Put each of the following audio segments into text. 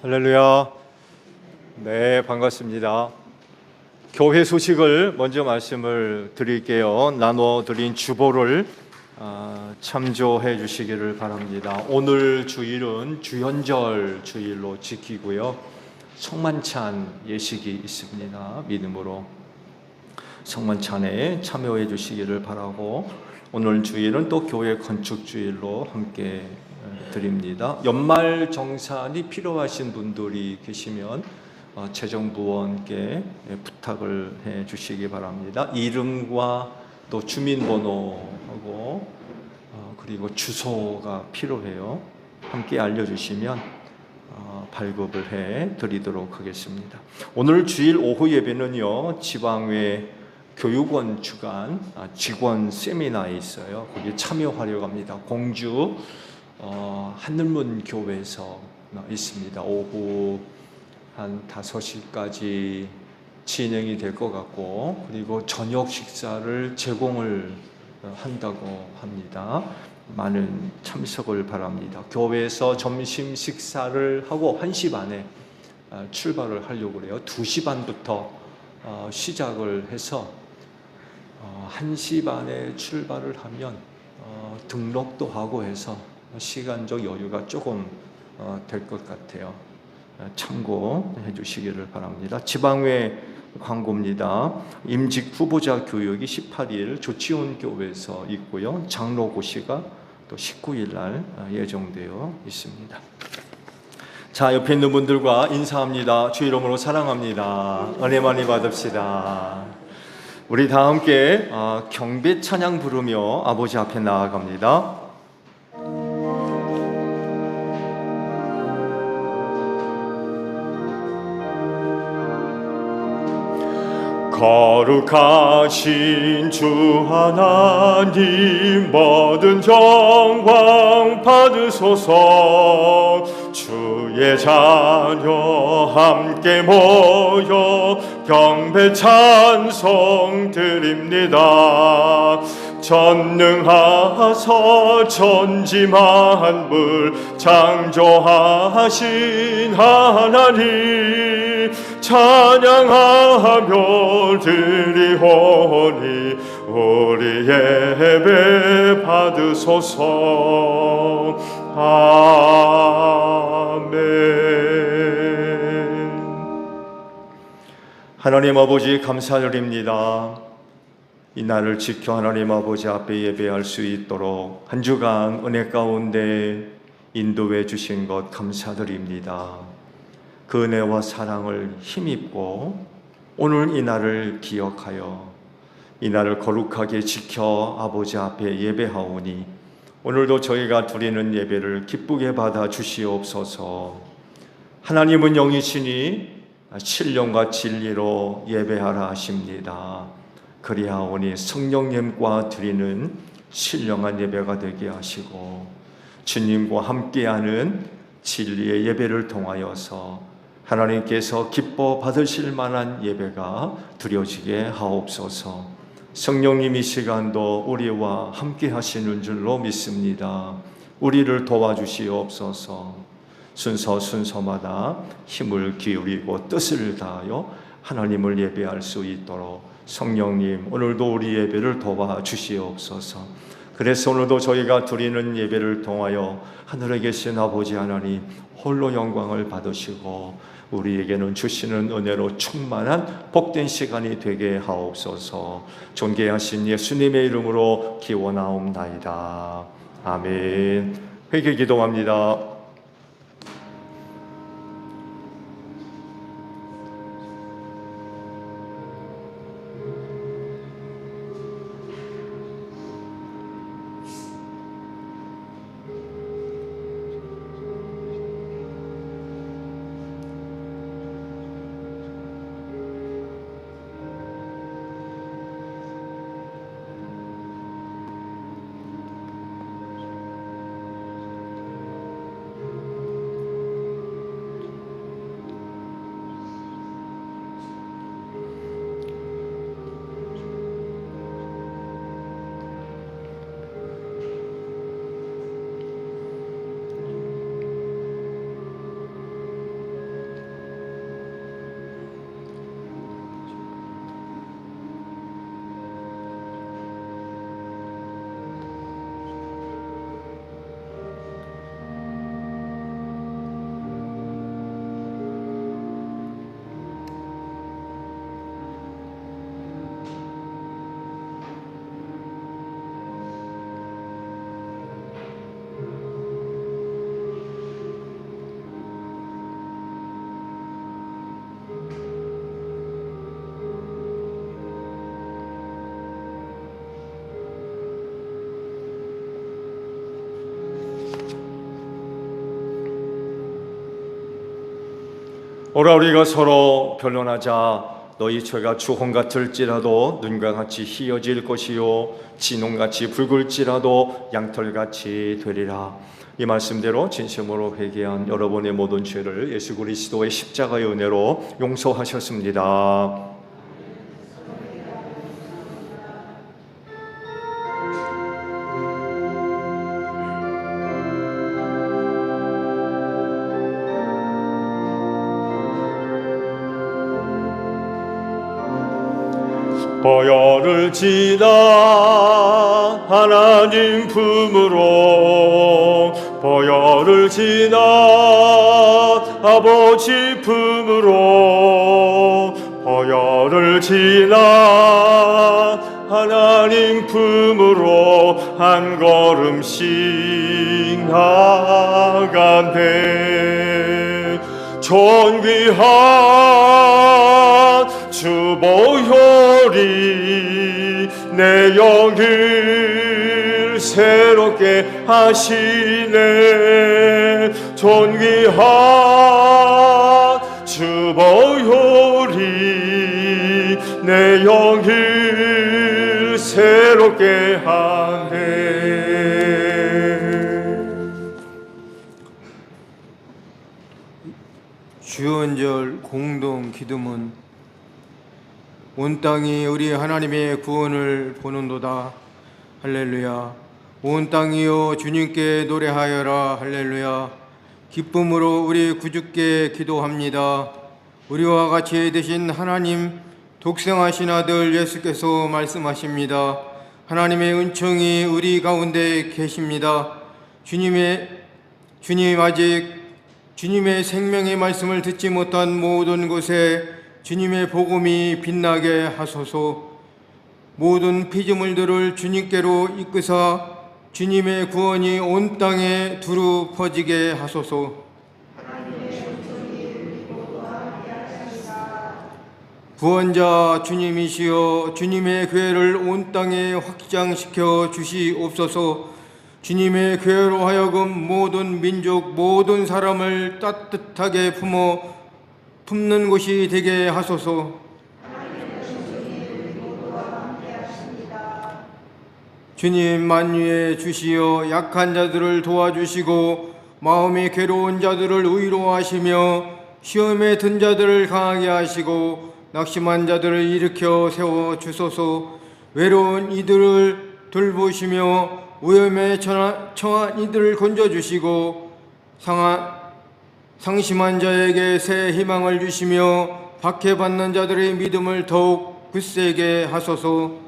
할렐루야. 네, 반갑습니다. 교회 소식을 먼저 말씀을 드릴게요. 나눠드린 주보를 참조해 주시기를 바랍니다. 오늘 주일은 주현절 주일로 지키고요. 성만찬 예식이 있습니다. 믿음으로 성만찬에 참여해 주시기를 바라고, 오늘 주일은 또 교회 건축 주일로 함께 드립니다. 연말 정산이 필요하신 분들이 계시면 재정부원께 부탁을 해 주시기 바랍니다. 이름과 또 주민번호하고 그리고 주소가 필요해요. 함께 알려주시면 발급을 해 드리도록 하겠습니다. 오늘 주일 오후 예배는요, 지방외 교육원 주간 직원 세미나에 있어요. 거기에 참여하려고 합니다. 공주 하늘문 교회에서 있습니다. 오후 한 5시까지 진행이 될 것 같고, 그리고 저녁 식사를 제공을 한다고 합니다. 많은 참석을 바랍니다. 교회에서 점심 식사를 하고 1시 반에 출발을 하려고 그래요. 2시 반부터 시작을 해서 1시 반에 출발을 하면 등록도 하고 해서 시간적 여유가 조금 될 것 같아요. 참고해 주시기를 바랍니다. 지방외 광고입니다. 임직 후보자 교육이 18일 조치원 교회에서 있고요. 장로 고시가 또 19일 날 예정되어 있습니다. 자, 옆에 있는 분들과 인사합니다. 주 이름으로 사랑합니다. 은혜 많이 받읍시다. 우리 다 함께 경배 찬양 부르며 아버지 앞에 나아갑니다. 거룩하신 주 하나님, 모든 영광 받으소서. 주의 자녀 함께 모여 경배 찬송 드립니다. 전능하사 천지 만물 창조하신 하나님, 찬양하며 드리오니 우리 예배 받으소서. 아멘. 하나님 아버지, 감사드립니다. 이 날을 지켜 하나님 아버지 앞에 예배할 수 있도록 한 주간 은혜 가운데 인도해 주신 것 감사드립니다. 그 은혜와 사랑을 힘입고 오늘 이 날을 기억하여 이 날을 거룩하게 지켜 아버지 앞에 예배하오니, 오늘도 저희가 드리는 예배를 기쁘게 받아 주시옵소서. 하나님은 영이시니 신령과 진리로 예배하라 하십니다. 그리하오니 성령님과 드리는 신령한 예배가 되게 하시고, 주님과 함께하는 진리의 예배를 통하여서 하나님께서 기뻐 받으실 만한 예배가 드려지게 하옵소서. 성령님 이 시간도 우리와 함께 하시는 줄로 믿습니다. 우리를 도와주시옵소서. 순서마다 힘을 기울이고 뜻을 다하여 하나님을 예배할 수 있도록 성령님 오늘도 우리 예배를 도와주시옵소서. 그래서 오늘도 저희가 드리는 예배를 통하여 하늘에 계신 아버지 하나님 홀로 영광을 받으시고 우리에게는 주시는 은혜로 충만한 복된 시간이 되게 하옵소서. 존귀하신 예수님의 이름으로 기원하옵나이다. 아멘. 회개 기도합니다. 오라 우리가 서로 변론하자. 너희 죄가 주홍 같을지라도 눈과 같이 희어질 것이요 진홍같이 붉을지라도 양털같이 되리라. 이 말씀대로 진심으로 회개한 여러분의 모든 죄를 예수 그리스도의 십자가의 은혜로 용서하셨습니다. 보혈을 지나 하나님 품으로 보혈을 지나 아버지 품으로 보혈을 지나 하나님 품으로 한 걸음씩 나가네. 존귀한 주 보혈이 내 영을 새롭게 하시네. 존귀한 주 보혈이 내 영을 새롭게 하네. 주연절 공동 기도문. 온 땅이 우리 하나님의 구원을 보는도다. 할렐루야. 온 땅이여 주님께 노래하여라. 할렐루야. 기쁨으로 우리 구주께 기도합니다. 우리와 같이 되신 하나님 독생하신 아들 예수께서 말씀하십니다. 하나님의 은총이 우리 가운데 계십니다. 주님 아직 주님의 생명의 말씀을 듣지 못한 모든 곳에 주님의 복음이 빛나게 하소서. 모든 피조물들을 주님께로 이끄사 주님의 구원이 온 땅에 두루 퍼지게 하소서. 구원자 주님이시여 주님의 교회를 온 땅에 확장시켜 주시옵소서. 주님의 교회로 하여금 모든 민족 모든 사람을 따뜻하게 품는 곳이 되게 하소서. 주님 만유의 주시여 약한 자들을 도와주시고 마음이 괴로운 자들을 위로하시며 시험에 든 자들을 강하게 하시고 낙심한 자들을 일으켜 세워주소서. 외로운 이들을 돌보시며 위험에 처한 이들을 건져주시고 상심한 자에게 새 희망을 주시며 박해받는 자들의 믿음을 더욱 굳세게 하소서.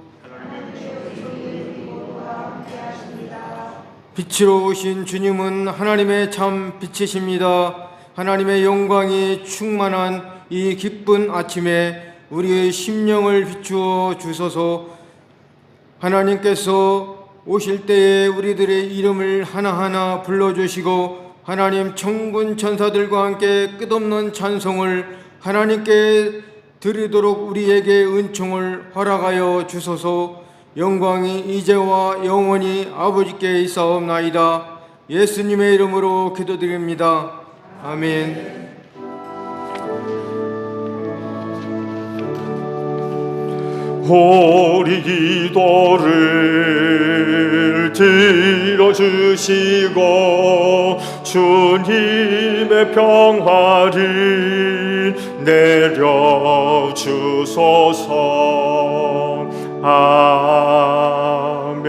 빛으로 오신 주님은 하나님의 참 빛이십니다. 하나님의 영광이 충만한 이 기쁜 아침에 우리의 심령을 비추어 주소서. 하나님께서 오실 때에 우리들의 이름을 하나하나 불러주시고 하나님 천군 천사들과 함께 끝없는 찬송을 하나님께 드리도록 우리에게 은총을 허락하여 주소서. 영광이 이제와 영원히 아버지께 있사옵나이다. 예수님의 이름으로 기도드립니다. 아멘. 우리 기도를 들어주시고 주님의 평화를 내려주소서. 아멘.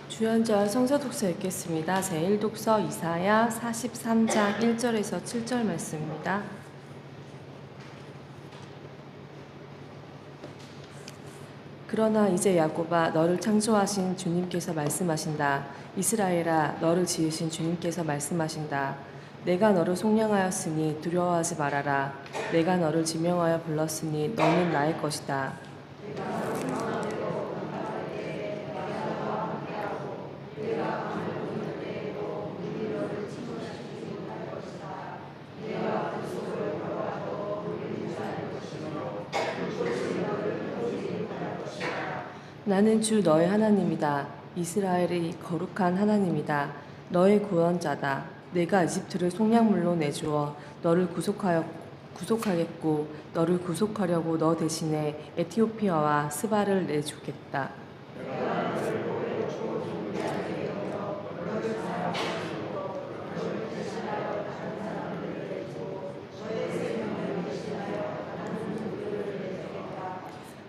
주연절 성서독서 읽겠습니다. 제1독서 이사야 43장 1절에서 7절 말씀입니다. 그러나 이제 야곱아 너를 창조하신 주님께서 말씀하신다. 이스라엘아 너를 지으신 주님께서 말씀하신다. 내가 너를 속량하였으니 두려워하지 말아라. 내가 너를 지명하여 불렀으니 너는 나의 것이다. 나는 주 너의 하나님이다. 이스라엘의 거룩한 하나님이다. 너의 구원자다. 내가 이집트를 속량물로 내주어 너를 구속하겠고 너를 구속하려고 너 대신에 에티오피아와 스바를 내주겠다.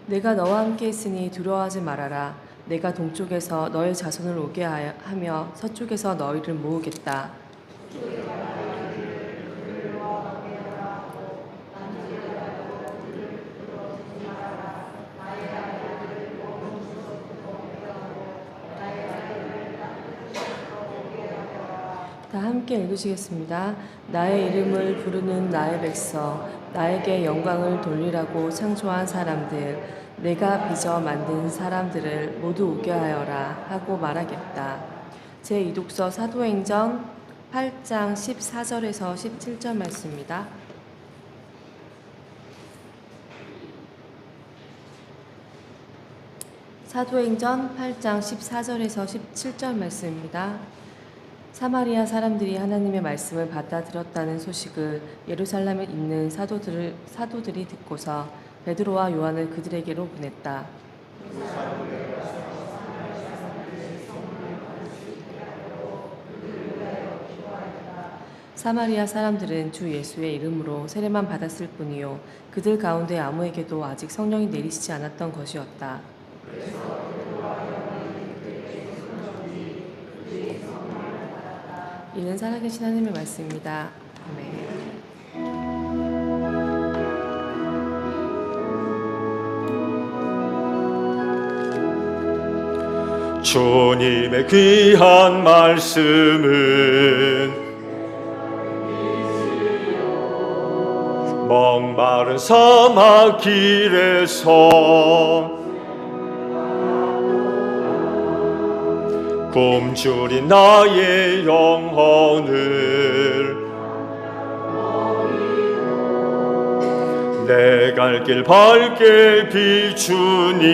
내가 너와 함께 있으니 두려워하지 말아라. 내가 동쪽에서 너의 자손을 오게 하며 서쪽에서 너희를 모으겠다. 다 함께 읽으시겠습니다. 나의 이름을 부르는 나의 백성, 나에게 영광을 돌리라고 창조한 사람들, 내가 빚어 만든 사람들을 모두 오게 하여라 하고 말하겠다. 제2독서 사도행전 8장 14절에서 17절 말씀입니다. 사도행전 8장 14절에서 17절 말씀입니다. 사마리아 사람들이 하나님의 말씀을 받아들였다는 소식을 예루살렘에 있는 사도들이 듣고서 베드로와 요한을 그들에게로 보냈다. 사마리아 사람들은 주 예수의 이름으로 세례만 받았을 뿐이요 그들 가운데 아무에게도 아직 성령이 내리시지 않았던 것이었다. 이는 살아계신 하나님의 말씀입니다. 아멘. 주님의 귀한 말씀은 목마른 사막 길에서 굶주린 나의 영혼을 내 갈 길 밝게 비추니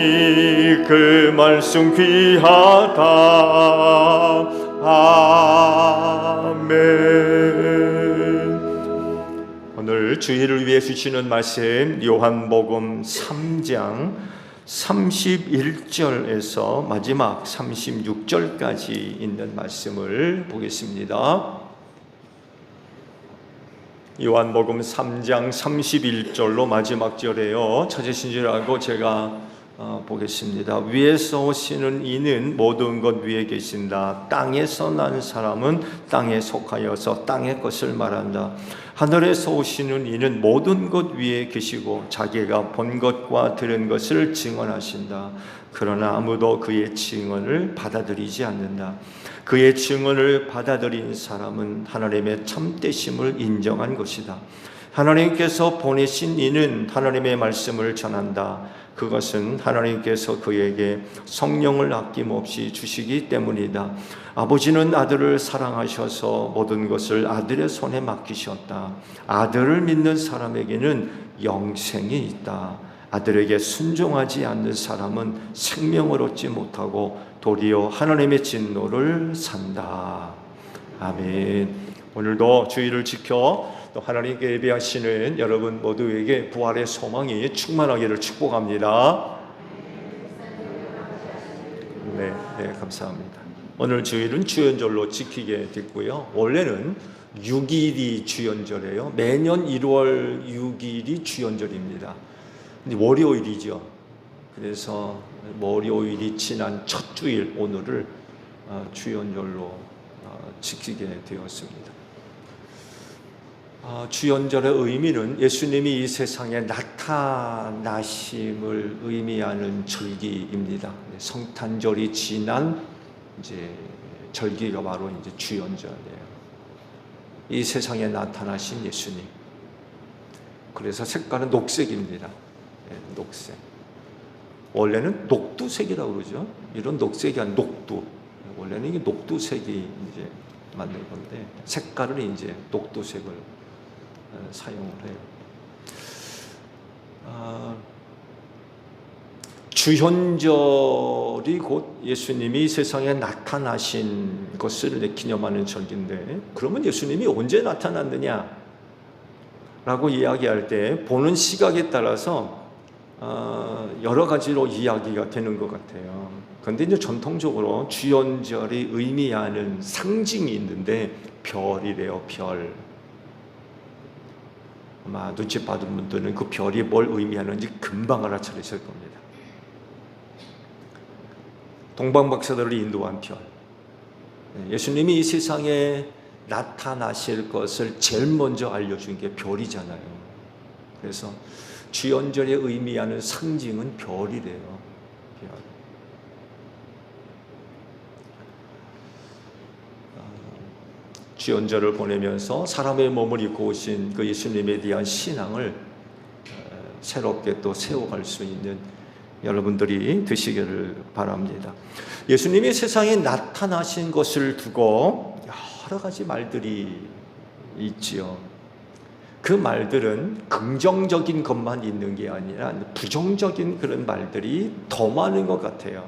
그 말씀 귀하다. 아멘. 오늘 주일을 위해 주시는 말씀 요한복음 3장 31절에서 마지막 36절까지 있는 말씀을 보겠습니다. 요한복음 3장 31절로 마지막 절에요. 찾으신 줄 알고 제가 보겠습니다. 위에서 오시는 이는 모든 것 위에 계신다. 땅에서 난 사람은 땅에 속하여서 땅의 것을 말한다. 하늘에서 오시는 이는 모든 것 위에 계시고 자기가 본 것과 들은 것을 증언하신다. 그러나 아무도 그의 증언을 받아들이지 않는다. 그의 증언을 받아들인 사람은 하나님의 참되심을 인정한 것이다. 하나님께서 보내신 이는 하나님의 말씀을 전한다. 그것은 하나님께서 그에게 성령을 아낌없이 주시기 때문이다. 아버지는 아들을 사랑하셔서 모든 것을 아들의 손에 맡기셨다. 아들을 믿는 사람에게는 영생이 있다. 아들에게 순종하지 않는 사람은 생명을 얻지 못하고 도리어 하나님의 진노를 산다. 아멘. 오늘도 주의를 지켜 또 하나님께 예배하시는 여러분 모두에게 부활의 소망이 충만하기를 축복합니다. 네, 감사합니다. 오늘 주일은 주연절로 지키게 됐고요. 원래는 6일이 주연절이에요. 매년 1월 6일이 주연절입니다. 근데 월요일이죠. 그래서 월요일이 지난 첫 주일 오늘을 주연절로 지키게 되었습니다. 주연절의 의미는 예수님이 이 세상에 나타나심을 의미하는 절기입니다. 성탄절이 지난 이제 절기가 바로 이제 주연절이에요. 이 세상에 나타나신 예수님. 그래서 색깔은 녹색입니다. 녹색. 원래는 녹두색이라고 그러죠. 이런 녹색이 아닌 녹두. 원래는 이게 녹두색이 이제 맞는 건데 색깔은 이제 녹두색을 사용을 해요. 주현절이 곧 예수님이 세상에 나타나신 것을 기념하는 절기인데, 그러면 예수님이 언제 나타났느냐 라고 이야기할 때 보는 시각에 따라서 여러 가지로 이야기가 되는 것 같아요. 그런데 이제 전통적으로 주연절이 의미하는 상징이 있는데 별이래요. 별. 아마 눈치 받은 분들은 그 별이 뭘 의미하는지 금방 알아차리실 겁니다. 동방박사들을 인도한 별. 예수님이 이 세상에 나타나실 것을 제일 먼저 알려준 게 별이잖아요. 그래서 주연절에 의미하는 상징은 별이래요. 별. 주연절을 보내면서 사람의 몸을 입고 오신 그 예수님에 대한 신앙을 새롭게 또 세워갈 수 있는 여러분들이 되시기를 바랍니다. 예수님이 세상에 나타나신 것을 두고 여러 가지 말들이 있지요. 그 말들은 긍정적인 것만 있는 게 아니라 부정적인 그런 말들이 더 많은 것 같아요.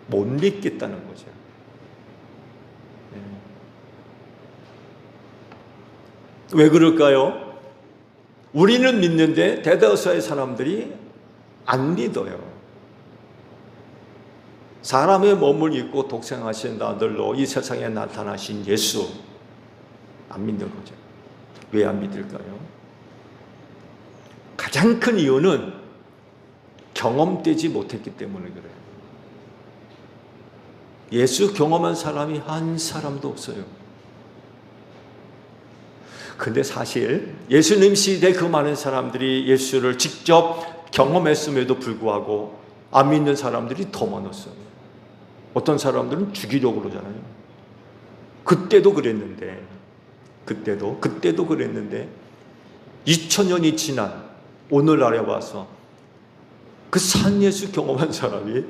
못 믿겠다는 거죠. 왜 그럴까요? 우리는 믿는데 대다수의 사람들이 안 믿어요. 사람의 몸을 입고 독생하신 아들로 이 세상에 나타나신 예수, 안 믿는 거죠. 왜 안 믿을까요? 가장 큰 이유는 경험되지 못했기 때문에 그래요. 예수 경험한 사람이 한 사람도 없어요. 근데 사실 예수님 시대 그 많은 사람들이 예수를 직접 경험했음에도 불구하고 안 믿는 사람들이 더 많았어요. 어떤 사람들은 죽이려고 그러잖아요. 그때도 그랬는데 2000년이 지난 오늘날에 와서 그 산 예수 경험한 사람이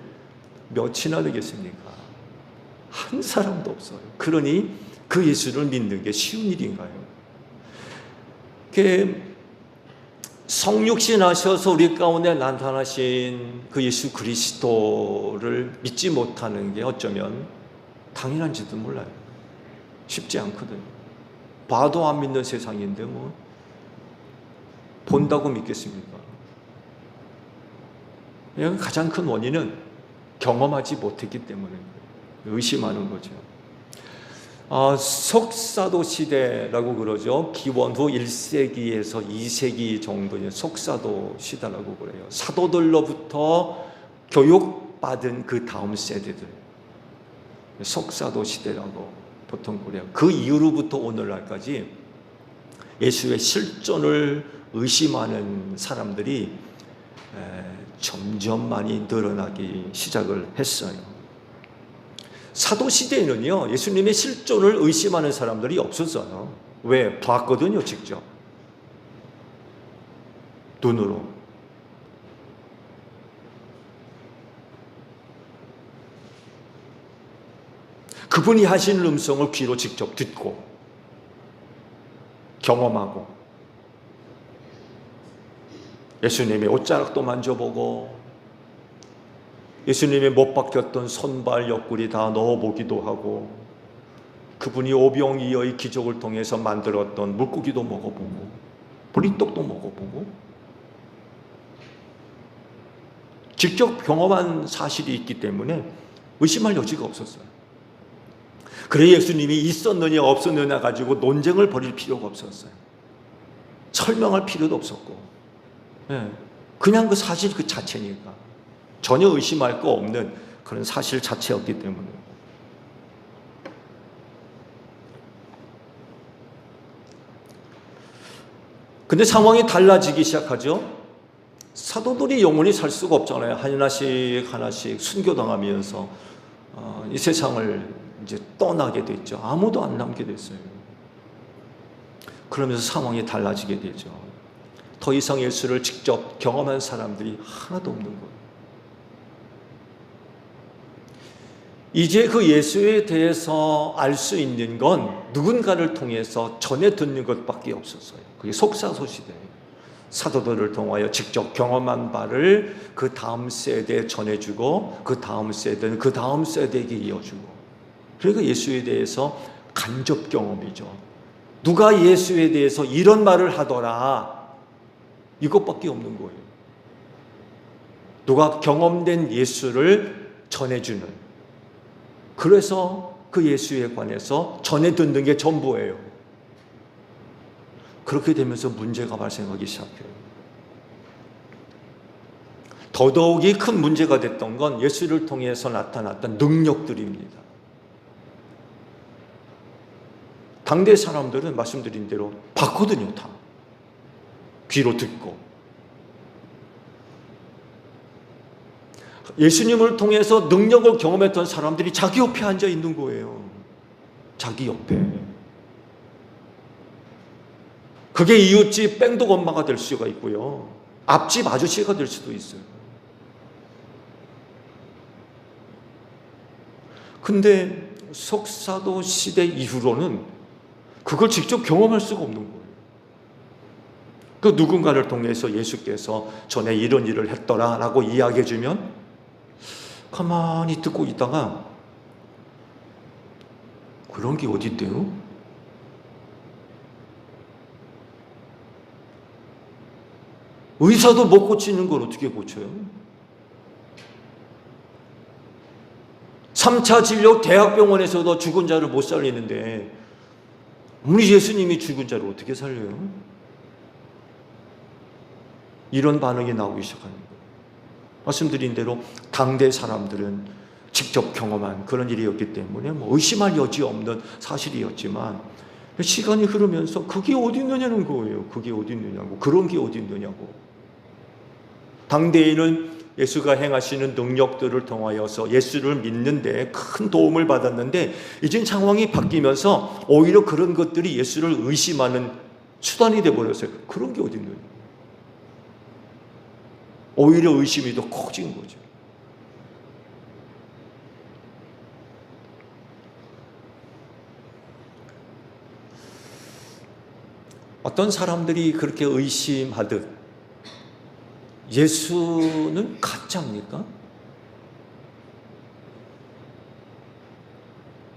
몇이나 되겠습니까? 한 사람도 없어요. 그러니 그 예수를 믿는 게 쉬운 일인가요? 성육신 하셔서 우리 가운데 나타나신 그 예수 그리스도를 믿지 못하는 게 어쩌면 당연한지도 몰라요. 쉽지 않거든요. 봐도 안 믿는 세상인데 뭐 본다고 믿겠습니까? 가장 큰 원인은 경험하지 못했기 때문에 의심하는 거죠. 속사도 시대라고 그러죠. 기원 후 1세기에서 2세기 정도의 속사도 시대라고 그래요. 사도들로부터 교육받은 그 다음 세대들, 속사도 시대라고 보통 그래요. 그 이후로부터 오늘날까지 예수의 실존을 의심하는 사람들이 점점 많이 늘어나기 시작을 했어요. 사도시대에는요, 예수님의 실존을 의심하는 사람들이 없었어요. 왜? 봤거든요, 직접. 눈으로. 그분이 하시는 음성을 귀로 직접 듣고, 경험하고, 예수님의 옷자락도 만져보고, 예수님의 못 박혔던 손발 옆구리 다 넣어보기도 하고, 그분이 오병이어의 기적을 통해서 만들었던 물고기도 먹어보고, 보리떡도 먹어보고, 직접 경험한 사실이 있기 때문에 의심할 여지가 없었어요. 그래 예수님이 있었느냐 없었느냐 가지고 논쟁을 벌일 필요가 없었어요. 설명할 필요도 없었고, 그냥 그 사실 그 자체니까. 전혀 의심할 거 없는 그런 사실 자체였기 때문에. 근데 상황이 달라지기 시작하죠. 사도들이 영원히 살 수가 없잖아요. 하나씩 순교당하면서 이 세상을 이제 떠나게 됐죠. 아무도 안 남게 됐어요. 그러면서 상황이 달라지게 되죠. 더 이상 예수를 직접 경험한 사람들이 하나도 없는 거예요. 이제 그 예수에 대해서 알 수 있는 건 누군가를 통해서 전해 듣는 것밖에 없었어요. 그게 속사소시대예요. 사도들을 통하여 직접 경험한 바를 그 다음 세대에 전해주고 그 다음 세대는 그 다음 세대에게 이어주고, 그러니까 예수에 대해서 간접 경험이죠. 누가 예수에 대해서 이런 말을 하더라, 이것밖에 없는 거예요. 누가 경험된 예수를 전해주는, 그래서 그 예수에 관해서 전해 듣는 게 전부예요. 그렇게 되면서 문제가 발생하기 시작해요. 더더욱이 큰 문제가 됐던 건 예수를 통해서 나타났던 능력들입니다. 당대 사람들은 말씀드린 대로 봤거든요. 다 귀로 듣고. 예수님을 통해서 능력을 경험했던 사람들이 자기 옆에 앉아 있는 거예요. 자기 옆에. 그게 이웃집 뺑독 엄마가 될 수가 있고요, 앞집 아저씨가 될 수도 있어요. 근데 석사도 시대 이후로는 그걸 직접 경험할 수가 없는 거예요. 그 누군가를 통해서 예수께서 전에 이런 일을 했더라 라고 이야기해 주면 가만히 듣고 있다가 그런 게 어디 있대요? 의사도 못 고치는 걸 어떻게 고쳐요? 3차 진료 대학병원에서도 죽은 자를 못 살리는데 우리 예수님이 죽은 자를 어떻게 살려요? 이런 반응이 나오기 시작하는 거예요. 말씀드린 대로 당대 사람들은 직접 경험한 그런 일이었기 때문에 의심할 여지 없는 사실이었지만, 시간이 흐르면서 그게 어디 있느냐는 거예요. 그게 어디 있느냐고, 그런 게 어디 있느냐고. 당대에는 예수가 행하시는 능력들을 통하여서 예수를 믿는데 큰 도움을 받았는데, 이젠 상황이 바뀌면서 오히려 그런 것들이 예수를 의심하는 수단이 되어버렸어요. 그런 게 어디 있느냐. 오히려 의심이 더 커진 거죠. 어떤 사람들이 그렇게 의심하듯 예수는 가짜입니까?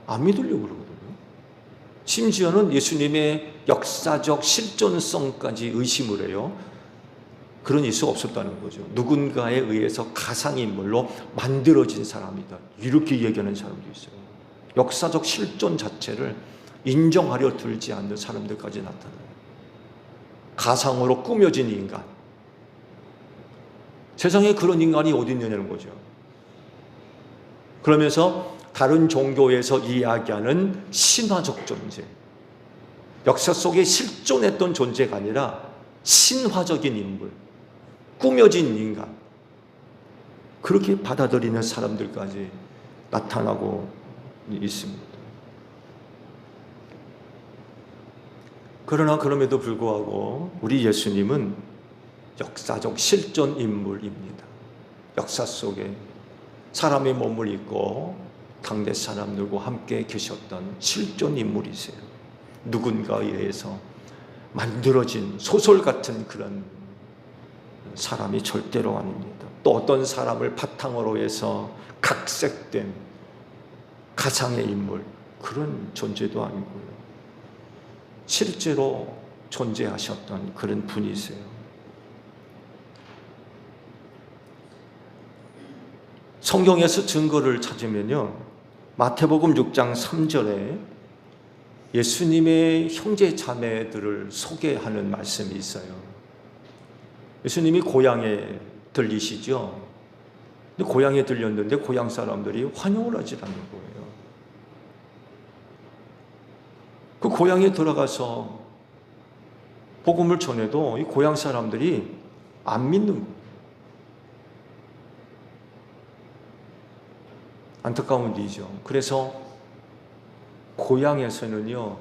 안 믿으려고 그러거든요. 심지어는 예수님의 역사적 실존성까지 의심을 해요. 그런 예수가 없었다는 거죠. 누군가에 의해서 가상인물로 만들어진 사람이다, 이렇게 얘기하는 사람도 있어요. 역사적 실존 자체를 인정하려 들지 않는 사람들까지 나타나요. 가상으로 꾸며진 인간. 세상에 그런 인간이 어디 있느냐는 거죠. 그러면서 다른 종교에서 이야기하는 신화적 존재, 역사 속에 실존했던 존재가 아니라 신화적인 인물, 꾸며진 인간, 그렇게 받아들이는 사람들까지 나타나고 있습니다. 그러나 그럼에도 불구하고 우리 예수님은 역사적 실존 인물입니다. 역사 속에 사람의 몸을 입고 당대 사람들과 함께 계셨던 실존 인물이세요. 누군가에 의해서 만들어진 소설 같은 그런 사람이 절대로 아닙니다. 또 어떤 사람을 바탕으로 해서 각색된 가상의 인물, 그런 존재도 아니고요. 실제로 존재하셨던 그런 분이세요. 성경에서 증거를 찾으면요, 마태복음 6장 3절에 예수님의 형제 자매들을 소개하는 말씀이 있어요. 예수님이 고향에 들리시죠. 근데 고향에 들렸는데 고향 사람들이 환영을 하지 않는 거예요. 그 고향에 들어가서 복음을 전해도 이 고향 사람들이 안 믿는 거예요. 안타까운 일이죠. 그래서 고향에서는요,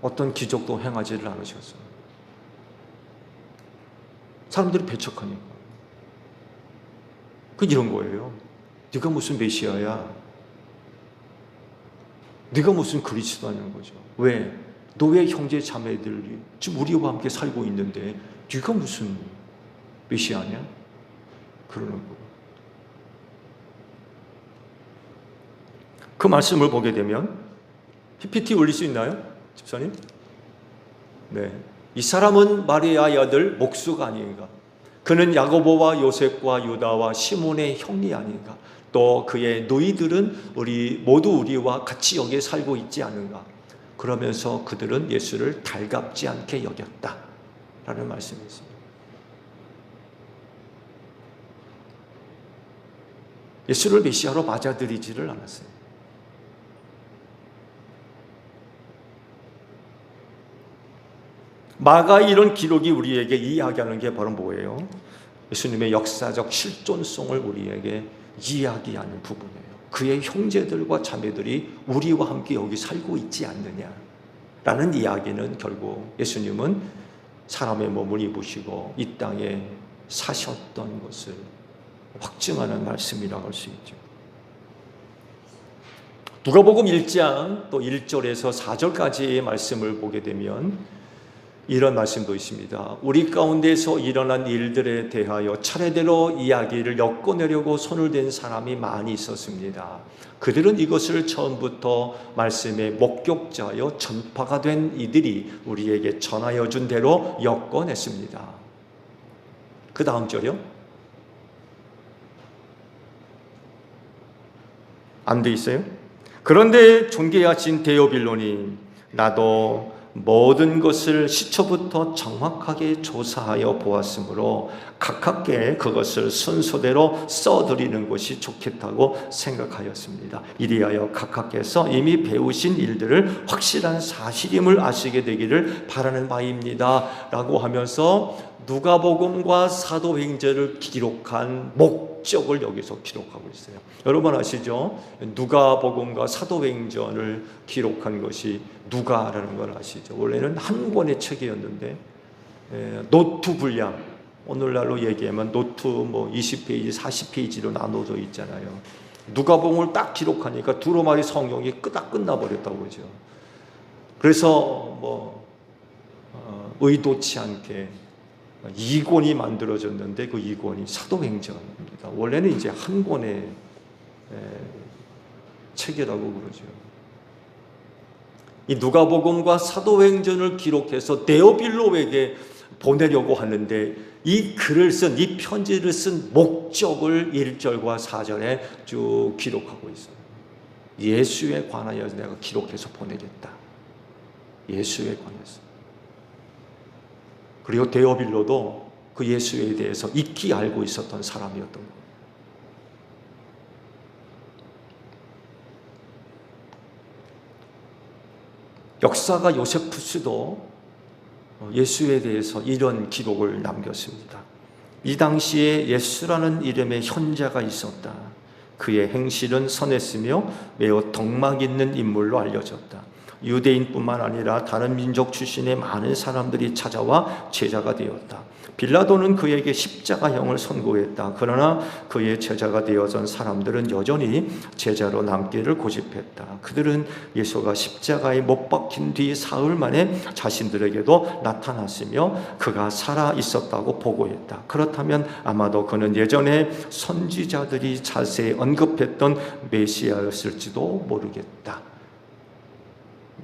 어떤 기적도 행하지를 않으셨어요. 사람들이 배척하니까. 그 이런 거예요. 네가 무슨 메시아야? 네가 무슨 그리스도냐는 거죠. 왜? 너의 형제 자매들이 지금 우리와 함께 살고 있는데 네가 무슨 메시아냐? 그러는 거고. 그 말씀을 보게 되면 PPT 올릴 수 있나요? 집사님? 네. 이 사람은 마리아의 아들 목수가 아닌가? 그는 야고보와 요셉과 유다와 시몬의 형이 아닌가? 또 그의 누이들은 모두 우리와 같이 여기에 살고 있지 않은가? 그러면서 그들은 예수를 달갑지 않게 여겼다 라는 말씀이었습니다. 예수를 메시아로 맞아들이지를 않았어요. 마가의 이런 기록이 우리에게 이야기하는 게 바로 뭐예요? 예수님의 역사적 실존성을 우리에게 이야기하는 부분이에요. 그의 형제들과 자매들이 우리와 함께 여기 살고 있지 않느냐라는 이야기는 결국 예수님은 사람의 몸을 입으시고 이 땅에 사셨던 것을 확증하는 말씀이라고 할 수 있죠. 누가복음 1장 또 1절에서 4절까지의 말씀을 보게 되면 이런 말씀도 있습니다. 우리 가운데서 일어난 일들에 대하여 차례대로 이야기를 엮어내려고 손을 댄 사람이 많이 있었습니다. 그들은 이것을 처음부터 말씀의 목격자여 전파가 된 이들이 우리에게 전하여 준 대로 엮어냈습니다. 그 다음 절이요. 안 돼 있어요? 그런데 존귀하신 데오빌론이 나도 모든 것을 시초부터 정확하게 조사하여 보았으므로 가깝게 그것을 순서대로 써드리는 것이 좋겠다고 생각하였습니다. 이리하여 각각께서 이미 배우신 일들을 확실한 사실임을 아시게 되기를 바라는 바입니다 라고 하면서 누가복음과 사도행전을 기록한 목적을 여기서 기록하고 있어요. 여러분 아시죠? 누가복음과 사도행전을 기록한 것이 누가라는 걸 아시죠? 원래는 한 권의 책이었는데 노트 분량, 오늘날로 얘기하면 노트 20페이지, 40페이지로 나눠져 있잖아요. 누가복음을 딱 기록하니까 두루마리 성경이 딱 끝나버렸다고 그러죠. 그래서 의도치 않게 2권이 만들어졌는데 그 2권이 사도행전입니다. 원래는 이제 한 권의 책이라고 그러죠. 이 누가복음과 사도행전을 기록해서 데오빌로에게 보내려고 하는데 이 글을 쓴, 이 편지를 쓴 목적을 1절과 4절에 쭉 기록하고 있어요. 예수에 관하여 내가 기록해서 보내겠다. 예수에 관해서. 그리고 데오빌로도 그 예수에 대해서 익히 알고 있었던 사람이었던 거예요. 역사가 요세푸스도 예수에 대해서 이런 기록을 남겼습니다. 이 당시에 예수라는 이름의 현자가 있었다. 그의 행실은 선했으며 매우 덕막 있는 인물로 알려졌다. 유대인뿐만 아니라 다른 민족 출신의 많은 사람들이 찾아와 제자가 되었다. 빌라도는 그에게 십자가형을 선고했다. 그러나 그의 제자가 되어선 사람들은 여전히 제자로 남기를 고집했다. 그들은 예수가 십자가에 못 박힌 뒤 사흘 만에 자신들에게도 나타났으며 그가 살아 있었다고 보고했다. 그렇다면 아마도 그는 예전에 선지자들이 자세히 언급했던 메시아였을지도 모르겠다.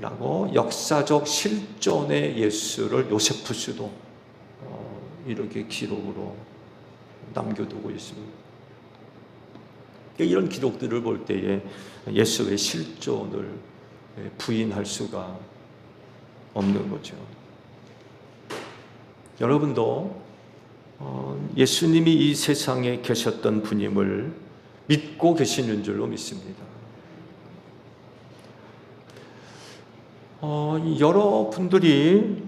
라고 역사적 실존의 예수를 요세푸스도 이렇게 기록으로 남겨두고 있습니다. 이런 기록들을 볼 때에 예수의 실존을 부인할 수가 없는 거죠. 여러분도 예수님이 이 세상에 계셨던 분임을 믿고 계시는 줄로 믿습니다. 여러분들이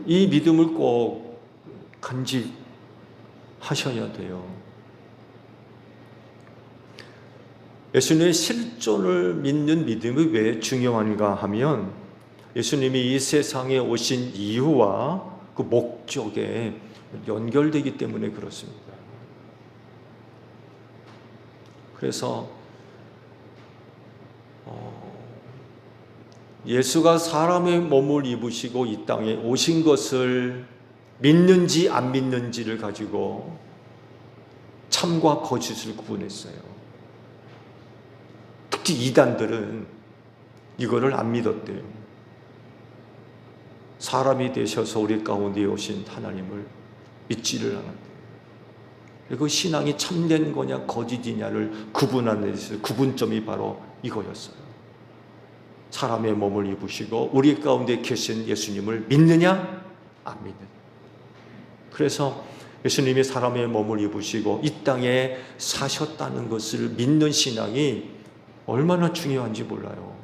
이 믿음을 꼭 간직하셔야 돼요. 예수님의 실존을 믿는 믿음이 왜 중요한가 하면 예수님이 이 세상에 오신 이유와 그 목적에 연결되기 때문에 그렇습니다. 그래서 예수가 사람의 몸을 입으시고 이 땅에 오신 것을 믿는지 안 믿는지를 가지고 참과 거짓을 구분했어요. 특히 이단들은 이거를 안 믿었대요. 사람이 되셔서 우리 가운데 오신 하나님을 믿지를 않았대요. 그리고 신앙이 참된 거냐 거짓이냐를 구분하는 데서 구분점이 바로 이거였어요. 사람의 몸을 입으시고 우리 가운데 계신 예수님을 믿느냐 안 믿느냐. 그래서 예수님이 사람의 몸을 입으시고 이 땅에 사셨다는 것을 믿는 신앙이 얼마나 중요한지 몰라요.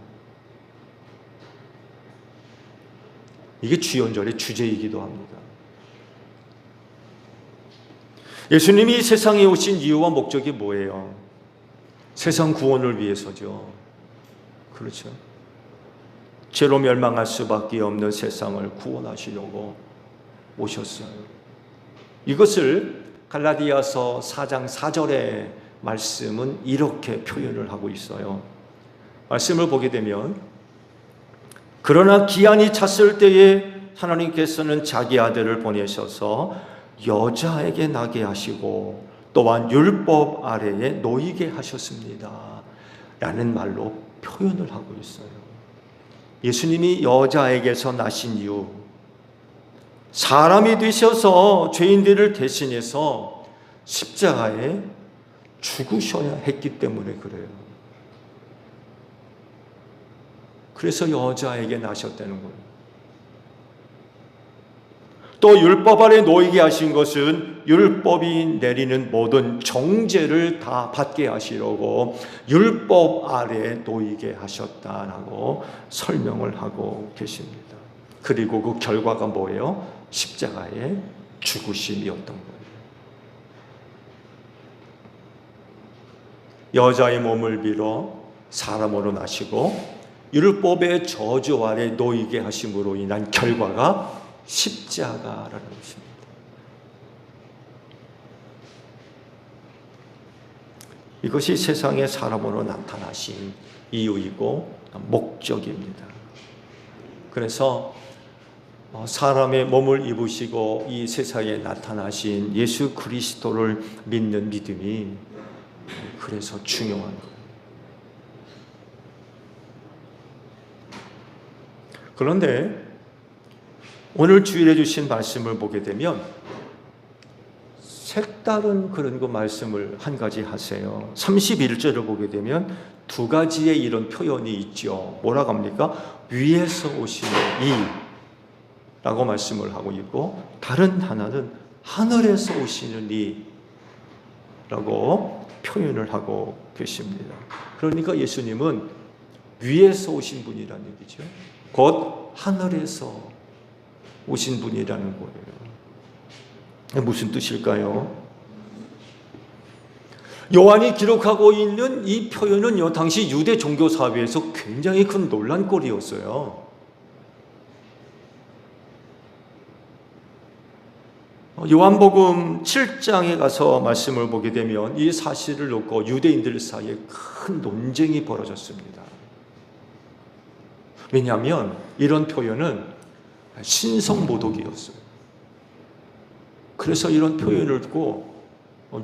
이게 주연절의 주제이기도 합니다. 예수님이 세상에 오신 이유와 목적이 뭐예요? 세상 구원을 위해서죠. 그렇죠. 죄로 멸망할 수밖에 없는 세상을 구원하시려고 오셨어요. 이것을 갈라디아서 4장 4절의 말씀은 이렇게 표현을 하고 있어요. 말씀을 보게 되면 그러나 기한이 찼을 때에 하나님께서는 자기 아들을 보내셔서 여자에게 나게 하시고 또한 율법 아래에 놓이게 하셨습니다. 라는 말로 표현을 하고 있어요. 예수님이 여자에게서 나신 이유, 사람이 되셔서 죄인들을 대신해서 십자가에 죽으셔야 했기 때문에 그래요. 그래서 여자에게 나셨다는 거예요. 또 율법 아래 놓이게 하신 것은 율법이 내리는 모든 정죄를 다 받게 하시려고 율법 아래 놓이게 하셨다라고 설명을 하고 계십니다. 그리고 그 결과가 뭐예요? 십자가의 죽으심이었던 거예요. 여자의 몸을 빌어 사람으로 나시고 율법의 저주 아래 놓이게 하심으로 인한 결과가 십자가라는 것입니다. 이것이 세상에 사람으로 나타나신 이유이고 목적입니다. 그래서 사람의 몸을 입으시고 이 세상에 나타나신 예수 그리스도를 믿는 믿음이 그래서 중요한 거예요. 그런데 오늘 주일에 주신 말씀을 보게 되면 색다른 그런 그 말씀을 한 가지 하세요. 31절을 보게 되면 두 가지의 이런 표현이 있죠. 뭐라고 합니까? 위에서 오시는 이 라고 말씀을 하고 있고 다른 하나는 하늘에서 오시는 이 라고 표현을 하고 계십니다. 그러니까 예수님은 위에서 오신 분이라는 얘기죠. 곧 하늘에서 오신 분이라는 거예요. 무슨 뜻일까요? 요한이 기록하고 있는 이 표현은요, 당시 유대 종교 사회에서 굉장히 큰 논란거리였어요. 요한복음 7장에 가서 말씀을 보게 되면 이 사실을 놓고 유대인들 사이에 큰 논쟁이 벌어졌습니다. 왜냐하면 이런 표현은 신성모독이었어요. 그래서 이런 표현을 듣고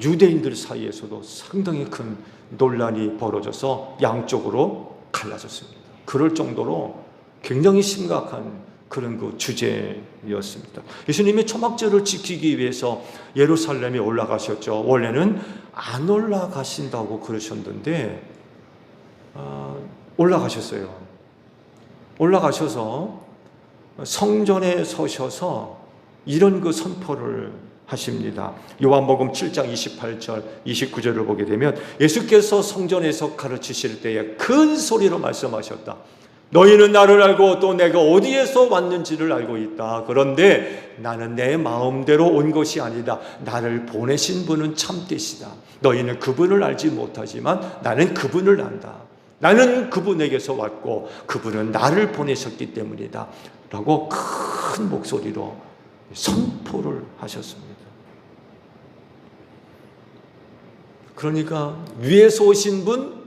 유대인들 사이에서도 상당히 큰 논란이 벌어져서 양쪽으로 갈라졌습니다. 그럴 정도로 굉장히 심각한 그런 그 주제였습니다. 예수님이 초막절을 지키기 위해서 예루살렘에 올라가셨죠. 원래는 안 올라가신다고 그러셨는데 올라가셨어요. 올라가셔서 성전에 서셔서 이런 그 선포를 하십니다. 요한복음 7장 28절 29절을 보게 되면 예수께서 성전에서 가르치실 때에 큰 소리로 말씀하셨다. 너희는 나를 알고 또 내가 어디에서 왔는지를 알고 있다. 그런데 나는 내 마음대로 온 것이 아니다. 나를 보내신 분은 참되시다. 너희는 그분을 알지 못하지만 나는 그분을 안다. 나는 그분에게서 왔고 그분은 나를 보내셨기 때문이다. 라고 큰 목소리로 선포를 하셨습니다. 그러니까 위에서 오신 분,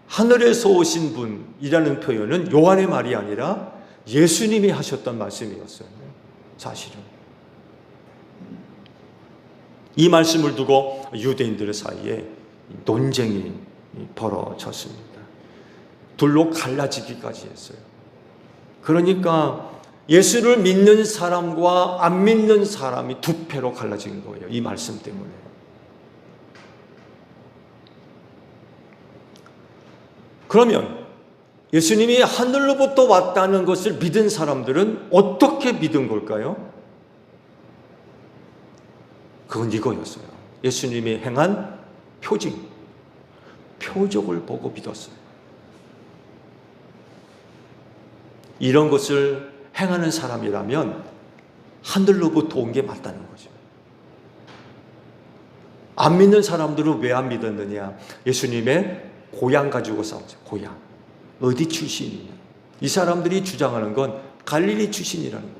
하늘에서 오신 분이라는 표현은 요한의 말이 아니라 예수님이 하셨던 말씀이었어요. 사실은. 이 말씀을 두고 유대인들 사이에 논쟁이 벌어졌습니다. 둘로 갈라지기까지 했어요. 그러니까 예수를 믿는 사람과 안 믿는 사람이 두 패로 갈라진 거예요. 이 말씀 때문에. 그러면 예수님이 하늘로부터 왔다는 것을 믿은 사람들은 어떻게 믿은 걸까요? 그건 이거였어요. 예수님이 행한 표적을 보고 믿었어요. 이런 것을 행하는 사람이라면 하늘로부터 온 게 맞다는 거죠. 안 믿는 사람들은 왜 안 믿었느냐? 예수님의 고향 가지고 싸우죠. 고향. 어디 출신이냐? 이 사람들이 주장하는 건 갈릴리 출신이라는 거예요.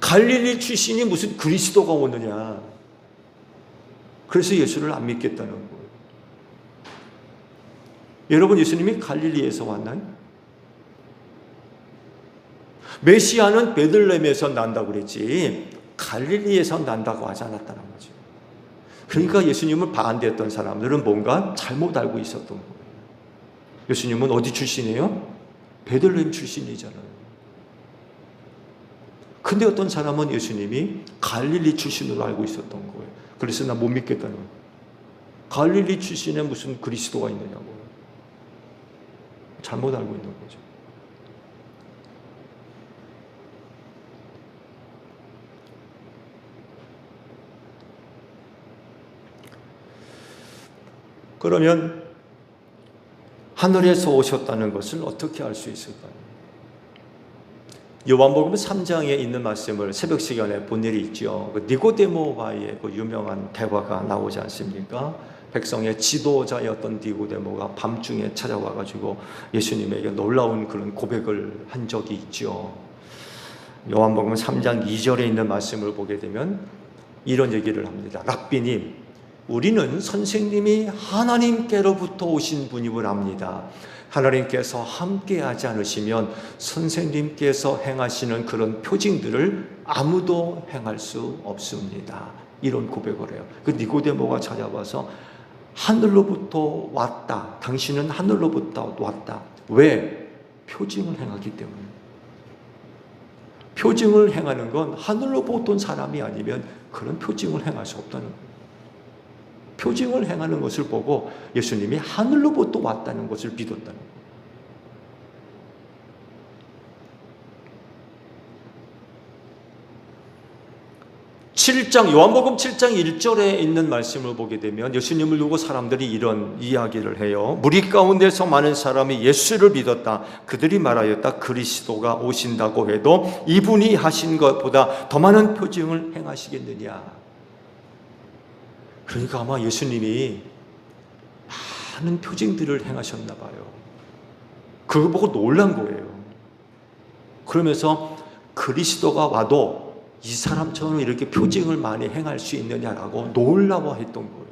갈릴리 출신이 무슨 그리스도가 오느냐? 그래서 예수를 안 믿겠다는 거예요. 여러분, 예수님이 갈릴리에서 왔나요? 메시아는 베들레헴에서 난다고 그랬지 갈릴리에서 난다고 하지 않았다는 거죠. 그러니까 예수님을 반대했던 사람들은 뭔가 잘못 알고 있었던 거예요. 예수님은 어디 출신이에요? 베들레헴 출신이잖아요. 근데 어떤 사람은 예수님이 갈릴리 출신으로 알고 있었던 거예요. 그래서 나 못 믿겠다는 거예요. 갈릴리 출신에 무슨 그리스도가 있느냐고. 잘못 알고 있는 거죠. 그러면 하늘에서 오셨다는 것을 어떻게 알 수 있을까요? 요한복음 3장에 있는 말씀을 새벽 시간에 본 일이 있죠. 니고데모와의 그 유명한 대화가 나오지 않습니까? 백성의 지도자였던 니고데모가 밤중에 찾아와가지고 예수님에게 놀라운 그런 고백을 한 적이 있죠. 요한복음 3장 2절에 있는 말씀을 보게 되면 이런 얘기를 합니다. 랍비님, 우리는 선생님이 하나님께로부터 오신 분임을 압니다. 하나님께서 함께하지 않으시면 선생님께서 행하시는 그런 표징들을 아무도 행할 수 없습니다. 이런 고백을 해요. 그 니고데모가 찾아와서 하늘로부터 왔다. 당신은 하늘로부터 왔다. 왜? 표징을 행하기 때문에. 표징을 행하는 건 하늘로부터 온 사람이 아니면 그런 표징을 행할 수 없다는 거예요. 표징을 행하는 것을 보고 예수님이 하늘로부터 왔다는 것을 믿었다는 거예요. 요한복음 7장 1절에 있는 말씀을 보게 되면 예수님을 두고 사람들이 이런 이야기를 해요. 무리 가운데서 많은 사람이 예수를 믿었다. 그들이 말하였다. 그리스도가 오신다고 해도 이분이 하신 것보다 더 많은 표징을 행하시겠느냐. 그러니까 아마 예수님이 많은 표징들을 행하셨나 봐요. 그거 보고 놀란 거예요. 그러면서 그리스도가 와도 이 사람처럼 이렇게 표징을 많이 행할 수 있느냐라고 놀라워했던 거예요.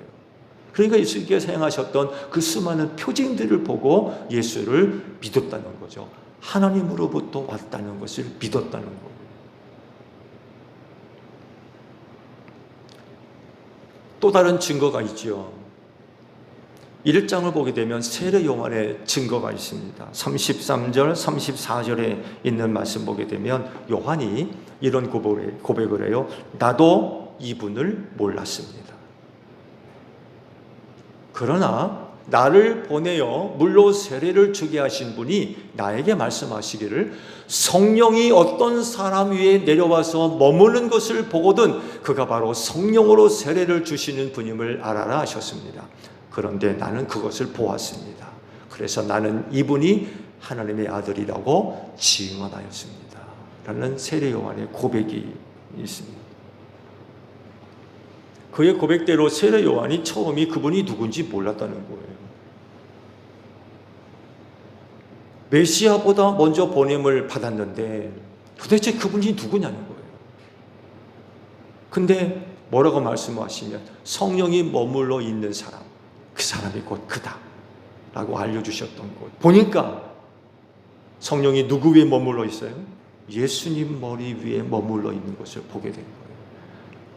그러니까 예수님께서 행하셨던 그 수많은 표징들을 보고 예수를 믿었다는 거죠. 하나님으로부터 왔다는 것을 믿었다는 거예요. 또 다른 증거가 있죠. 1장을 보게 되면 세례 요한의 증거가 있습니다. 33절, 34절에 있는 말씀 보게 되면 요한이 이런 고백을 해요. 나도 이분을 몰랐습니다. 그러나 나를 보내어 물로 세례를 주게 하신 분이 나에게 말씀하시기를 성령이 어떤 사람 위에 내려와서 머무는 것을 보거든 그가 바로 성령으로 세례를 주시는 분임을 알아라 하셨습니다. 그런데 나는 그것을 보았습니다. 그래서 나는 이분이 하나님의 아들이라고 증언하였습니다. 라는 세례 요한의 고백이 있습니다. 그의 고백대로 세례 요한이 처음이 그분이 누군지 몰랐다는 거예요. 메시아보다 먼저 보냄을 받았는데 도대체 그분이 누구냐는 거예요. 근데 뭐라고 말씀하시면 성령이 머물러 있는 사람, 그 사람이 곧 그다 라고 알려주셨던 것. 보니까 성령이 누구 위에 머물러 있어요? 예수님 머리 위에 머물러 있는 것을 보게 된 거예요.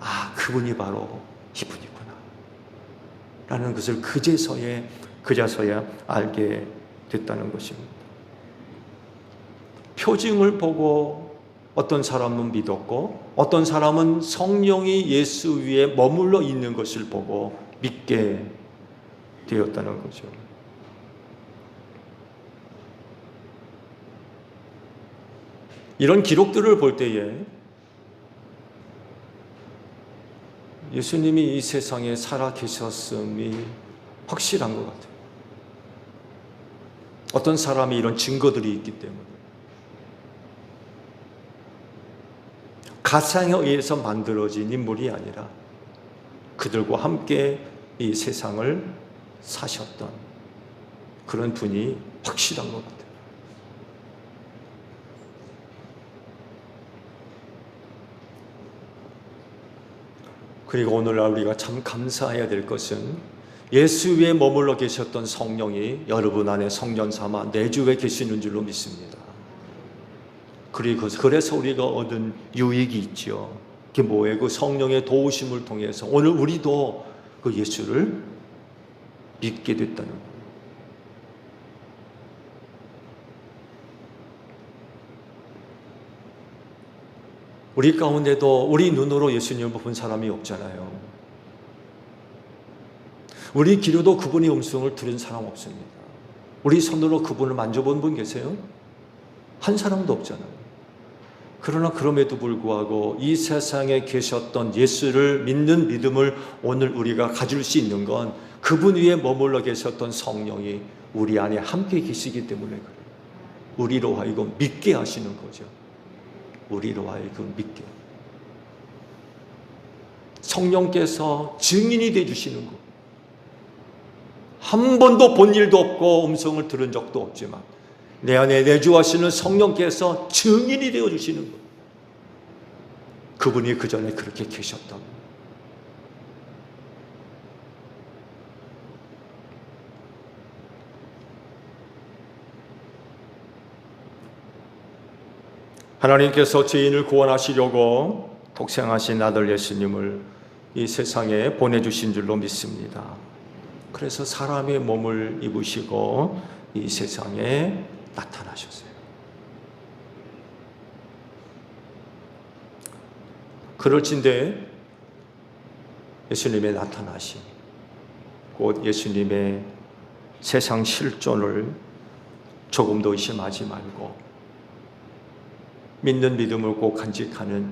아, 그분이 바로 이분이구나 라는 것을 그제서야 알게 됐다는 것입니다. 표징을 보고 어떤 사람은 믿었고 어떤 사람은 성령이 예수 위에 머물러 있는 것을 보고 믿게 되었다는 거죠. 이런 기록들을 볼 때에 예수님이 이 세상에 살아 계셨음이 확실한 것 같아요. 어떤 사람이 이런 증거들이 있기 때문에 가상에 의해서 만들어진 인물이 아니라 그들과 함께 이 세상을 사셨던 그런 분이 확실한 것 같아요. 그리고 오늘날 우리가 참 감사해야 될 것은 예수 위에 머물러 계셨던 성령이 여러분 안에 성령 삼아 내주에 계시는 줄로 믿습니다. 그리고 그래서 우리가 얻은 유익이 있죠. 그게 뭐예요? 그 성령의 도우심을 통해서 오늘 우리도 그 예수를 믿게 됐다는 거예요. 우리 가운데도 우리 눈으로 예수님을 본 사람이 없잖아요. 우리 귀로도 그분의 음성을 들은 사람 없습니다. 우리 손으로 그분을 만져본 분 계세요? 한 사람도 없잖아요. 그러나 그럼에도 불구하고 이 세상에 계셨던 예수를 믿는 믿음을 오늘 우리가 가질 수 있는 건 그분 위에 머물러 계셨던 성령이 우리 안에 함께 계시기 때문에 그래요. 우리로 하여금 믿게 하시는 거죠. 우리로 하여금 믿게. 성령께서 증인이 되어주시는 것. 한 번도 본 일도 없고 음성을 들은 적도 없지만 내 안에 내주하시는 성령께서 증인이 되어주시는 것. 그분이 그 전에 그렇게 계셨다. 하나님께서 죄인을 구원하시려고 독생하신 아들 예수님을 이 세상에 보내주신 줄로 믿습니다. 그래서 사람의 몸을 입으시고 이 세상에 나타나셨어요. 그럴진데 예수님의 나타나심, 곧 예수님의 세상 실존을 조금도 의심하지 말고 믿는 믿음을 꼭 간직하는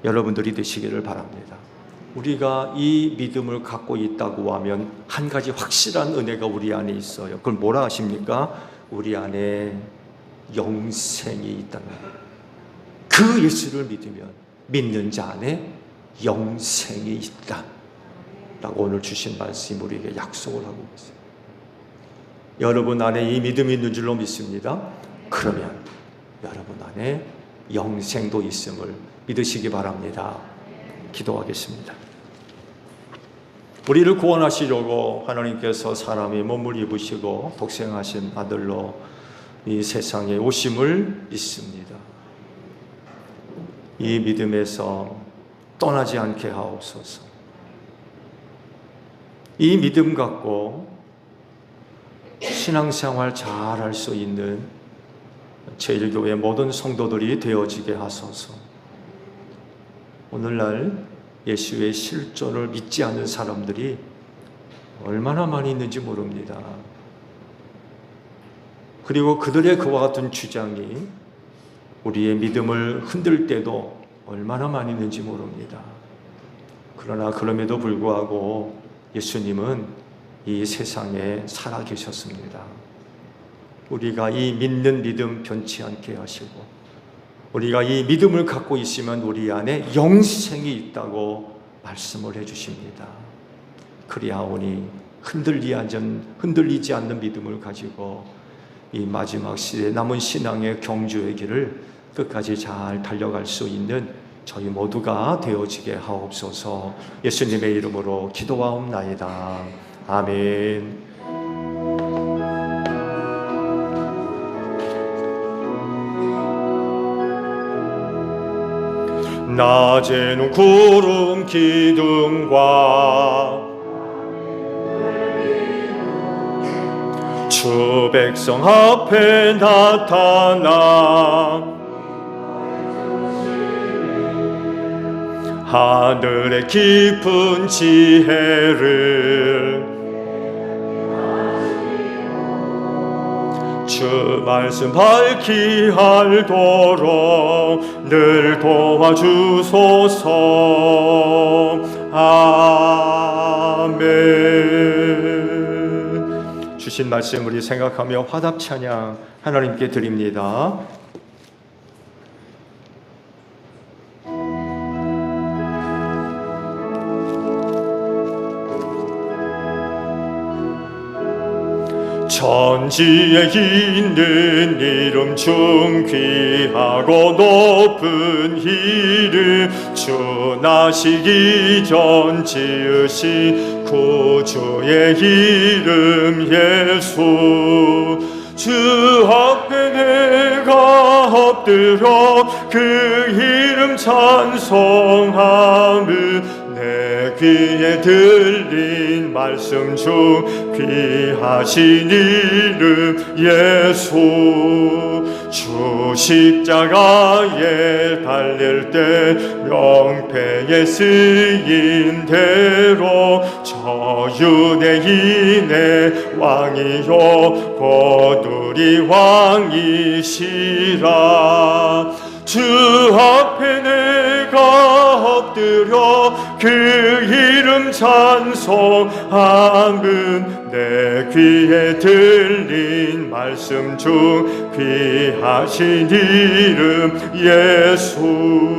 여러분들이 되시기를 바랍니다. 우리가 이 믿음을 갖고 있다고 하면 한 가지 확실한 은혜가 우리 안에 있어요. 그걸 뭐라 하십니까? 우리 안에 영생이 있다는 거예요. 그 예수를 믿으면 믿는 자 안에 영생이 있다 라고 오늘 주신 말씀 우리에게 약속을 하고 있어요. 여러분 안에 이 믿음이 있는 줄로 믿습니다. 그러면 여러분 안에 영생도 있음을 믿으시기 바랍니다. 기도하겠습니다. 우리를 구원하시려고 하나님께서 사람의 몸을 입으시고 독생하신 아들로 이 세상에 오심을 믿습니다. 이 믿음에서 떠나지 않게 하옵소서. 이 믿음 갖고 신앙생활 잘 할 수 있는 제1교회 모든 성도들이 되어지게 하소서. 오늘날 예수의 실존을 믿지 않는 사람들이 얼마나 많이 있는지 모릅니다. 그리고 그들의 그와 같은 주장이 우리의 믿음을 흔들 때도 얼마나 많이 있는지 모릅니다. 그러나 그럼에도 불구하고 예수님은 이 세상에 살아 계셨습니다. 우리가 이 믿는 믿음 변치 않게 하시고 우리가 이 믿음을 갖고 있으면 우리 안에 영생이 있다고 말씀을 해주십니다. 그리하오니 흔들리지 않는 믿음을 가지고 이 마지막 시대 남은 신앙의 경주의 길을 끝까지 잘 달려갈 수 있는 저희 모두가 되어지게 하옵소서. 예수님의 이름으로 기도하옵나이다. 아멘. 낮에는 구름 기둥과 주 백성 앞에 나타나 하늘의 깊은 지혜를 주 말씀 밝히 알도록 늘 도와주소서. 아멘. 주신 말씀 우리 생각하며 화답 찬양 하나님께 드립니다. 천지에 있는 이름 중 귀하고 높은 이름 주 나시기 전 지으신 구주의 이름 예수 주 앞에 내가 엎드려 그 이름 찬송함을 내 귀에 들린 말씀 중 귀하신 이름 예수 주 십자가에 달릴 때 명패에 쓰인 대로 저 유대인의 왕이요 곧 우리 왕이시라 주 앞에 내가 엎드려 그 이름 찬송함은 내 귀에 들린 말씀 중 귀하신 이름 예수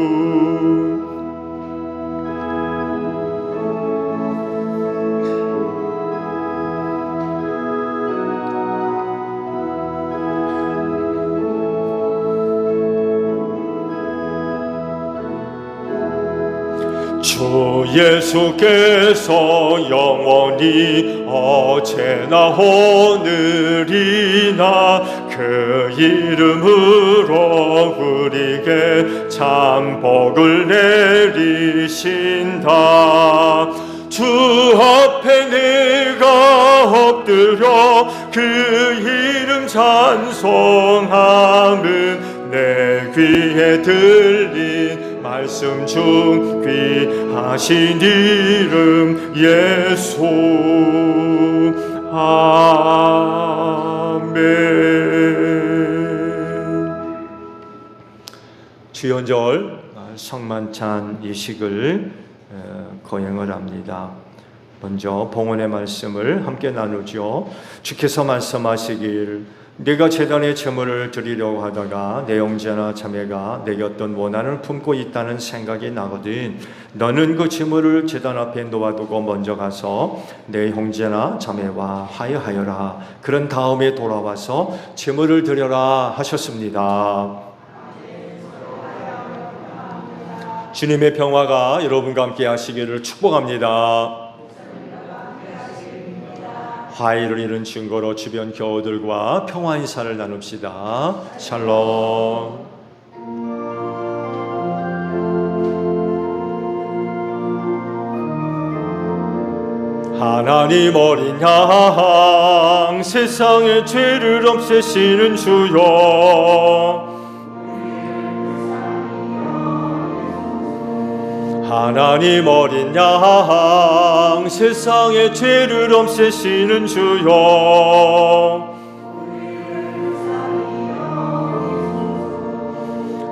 주 예수께서 영원히 어제나 오늘이나 그 이름으로 우리에게 참 복을 내리신다 주 앞에 내가 엎드려 그 이름 찬송함은 내 귀에 들린 말씀 중 귀하신 이름 예수 아멘. 주연절 성만찬 예식을 거행을 합니다. 먼저 봉헌의 말씀을 함께 나누죠. 주께서 말씀하시길 네가 제단에 제물을 드리려고 하다가 내 형제나 자매가 내게 어떤 원한을 품고 있다는 생각이 나거든 너는 그 제물을 제단 앞에 놓아두고 먼저 가서 내 형제나 자매와 화해하여라. 그런 다음에 돌아와서 제물을 드려라 하셨습니다. 주님의 평화가 여러분과 함께 하시기를 축복합니다. 화해를 이룬 증거로 주변 교우들과 평화 인사를 나눕시다. 샬롬. 하나님 어린 양 세상의 죄를 없애시는 주여 하나님 어린 양 세상의 죄를 없애시는 주여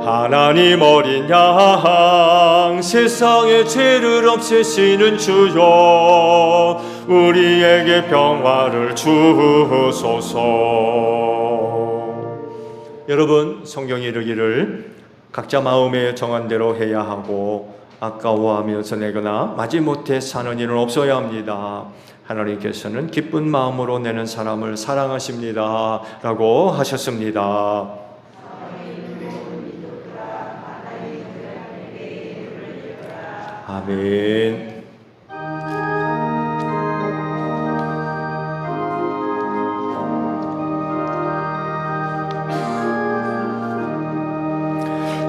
하나님 어린 양 세상의 죄를 없애시는 주여 우리에게 평화를 주소서. 여러분 성경이 이르기를 각자 마음에 정한 대로 해야 하고 아까워하면서 내거나 마지못해 사는 일은 없어야 합니다. 하나님께서는 기쁜 마음으로 내는 사람을 사랑하십니다 라고 하셨습니다. 아멘.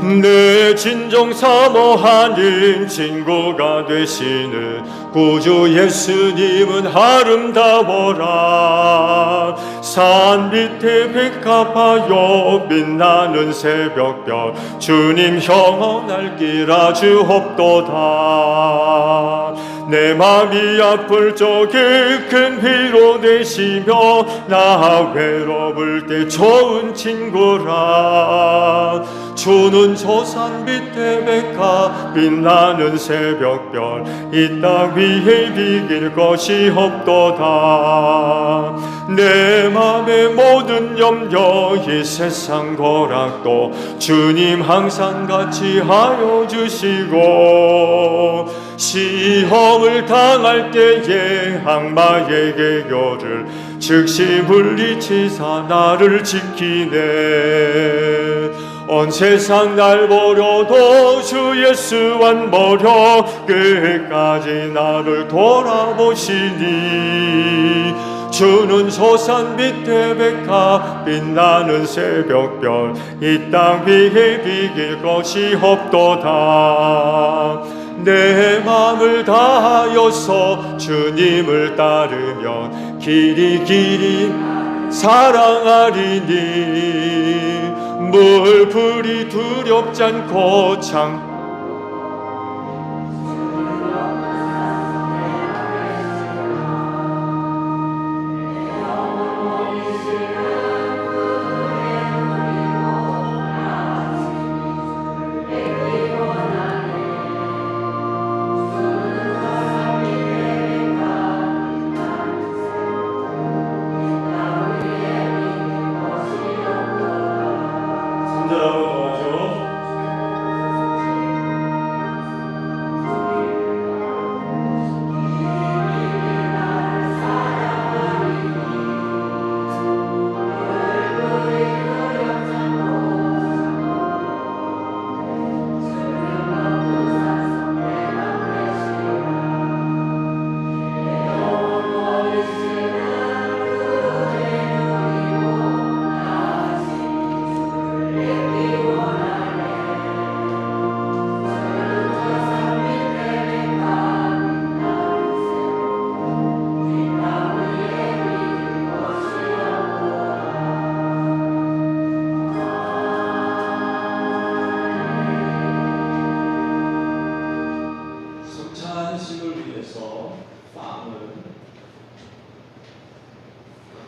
내 진정 사모하는 친구가 되시는 구주 예수님은 아름다워라. 산 밑에 백합하여 빛나는 새벽별 주님 영원할 길 아주 없도다. 내 맘이 아플 적에 큰 위로 되시며 나 외로울 때 좋은 친구라. 주는 저 산 밑에 백합 빛나는 새벽별 이 땅 위에 비길 것이 없도다. 내 맘의 모든 염려 이 세상 거락도 주님 항상 같이 하여 주시고 시험을 당할 때에 악마에게 열을 즉시 물리치사 나를 지키네. 온 세상 날 버려도 주 예수 안 버려 끝까지 나를 돌아보시니 주는 저 산 밑에 백합 빛나는 새벽별 이 땅 위에 비길 것이 없도다. 내 맘을 다하여서 주님을 따르면 길이 사랑하리니 물불이 두렵지 않고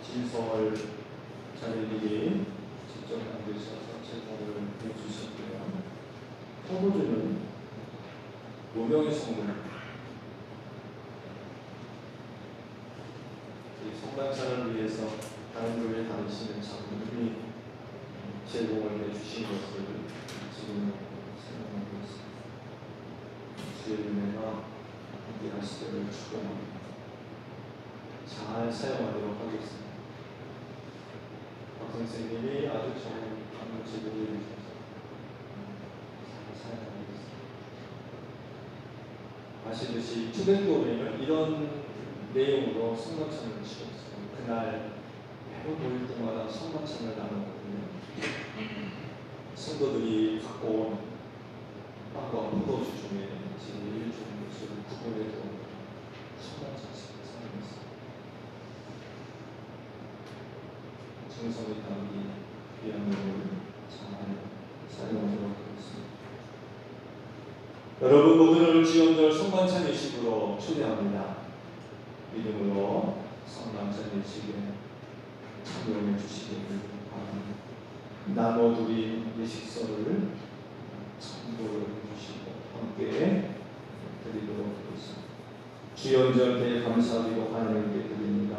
진성을 자리들이 직접 만드셔서 제사를 해주셨고요. 허구주는 무명의 성물, 성만찬을 위해서 다른 교회 다니시는 장로님이 제공을 해주신 것을 지금 생각하고 있습니다. 주의 은혜가 함께 하시기를 축원합니다. 잘 사용하도록 하겠습니다. 박 선생님이 아주 정확한 제공을 해주셔서 잘 사용하겠습니다. 아시듯이 초대교회는 이런 내용으로 성만찬을 치렀어요. 그날 매우 모일 때마다 성만찬을 나누거든요. 성도들이 갖고 온 빵과 포도주 중에 제일 좋은 것을 구분해서 성만찬을 사용했어요. 정성이 담긴 귀한 것을 잘 사용하도록 하겠습니다. 여러분 모두를 주연절 성만찬 예식으로 초대합니다. 믿음으로 성만찬 예식에 참여해 주시기를 바랍니다. 나눠드린 예식서를 참고해 주시고 함께 드리도록 하겠습니다. 주연절 때 감사드리고 하나님께 드립니다.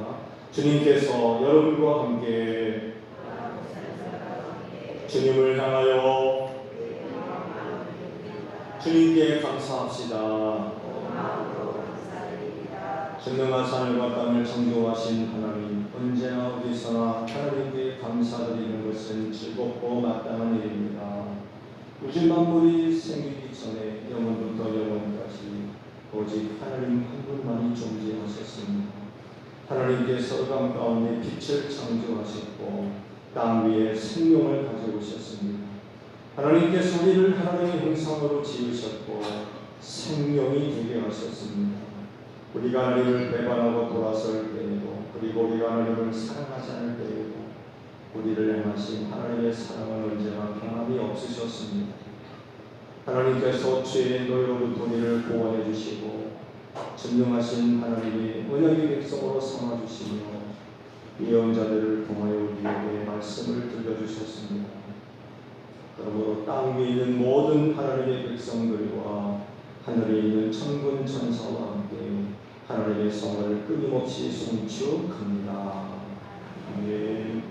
주님께서 여러분과 함께 주님을 향하여 주님께 감사합시다. 전능하신 하늘과 땅을 창조하신 하나님, 언제나 어디서나 하나님께 감사드리는 것은 즐겁고 마땅한 일입니다. 우주 만물이 생기기 전에 영원부터 영원까지 오직 하나님 한 분만이 존재하셨습니다. 하나님께서 흑암 가운데 빛을 창조하셨고 땅 위에 생명을 가져오셨습니다. 하나님께서 우리를 하나님의 형상으로 지으셨고 생명이 되게 하셨습니다. 우리가 하나님을 배반하고 돌아설 때에도, 그리고 우리가 하나님을 사랑하지 않을 때에도 우리를 행하신 하나님의 사랑은 언제나 변함이 없으셨습니다. 하나님께서 죄의 노예로부터 우리를 구원해 주시고 전능하신 하나님의 언약의 백성으로 삼아주시며 예언자들을 통하여 우리에게 말씀을 들려주셨습니다. 그러므로 땅 위에 있는 모든 하나님의 백성들과 하늘에 있는 천군 천사와 함께 하나님의 성을 끊임없이 송축합니다. 아멘.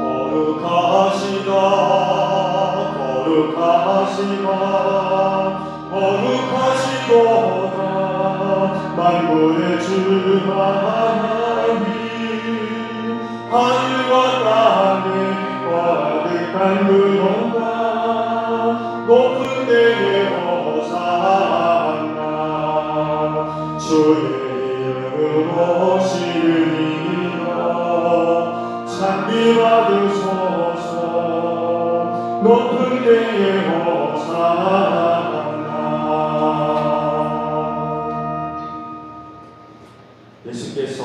거룩하시다, 거룩하시다, 거룩하시도다 만군의 주 하나님, 하늘과 땅에 가득한 그로가 높은 데에 호산나. 주의 이름으로 시르니라. 찬미 받으소서. 높은 데에 호산나. 예수께서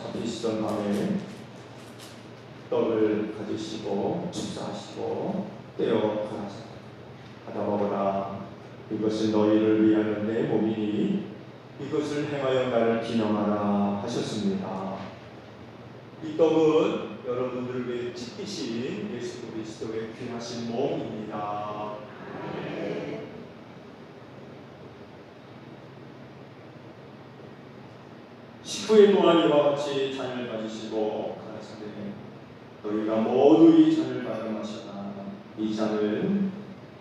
잡히시던 밤에 떡을 가지시고 축사하시고 떼어 하다 먹으라. 이것은 너희를 위하여 내 몸이니 이것을 행하여 나를 기념하라 하셨습니다. 이 떡은 여러분들에게 찢기신 예수 그리스도의 귀하신 몸입니다. 식후에 또한 이와 같이 잔을 가지시고 가라사대 너희가 모두 이 잔을 받아 마셔라. 이 잔은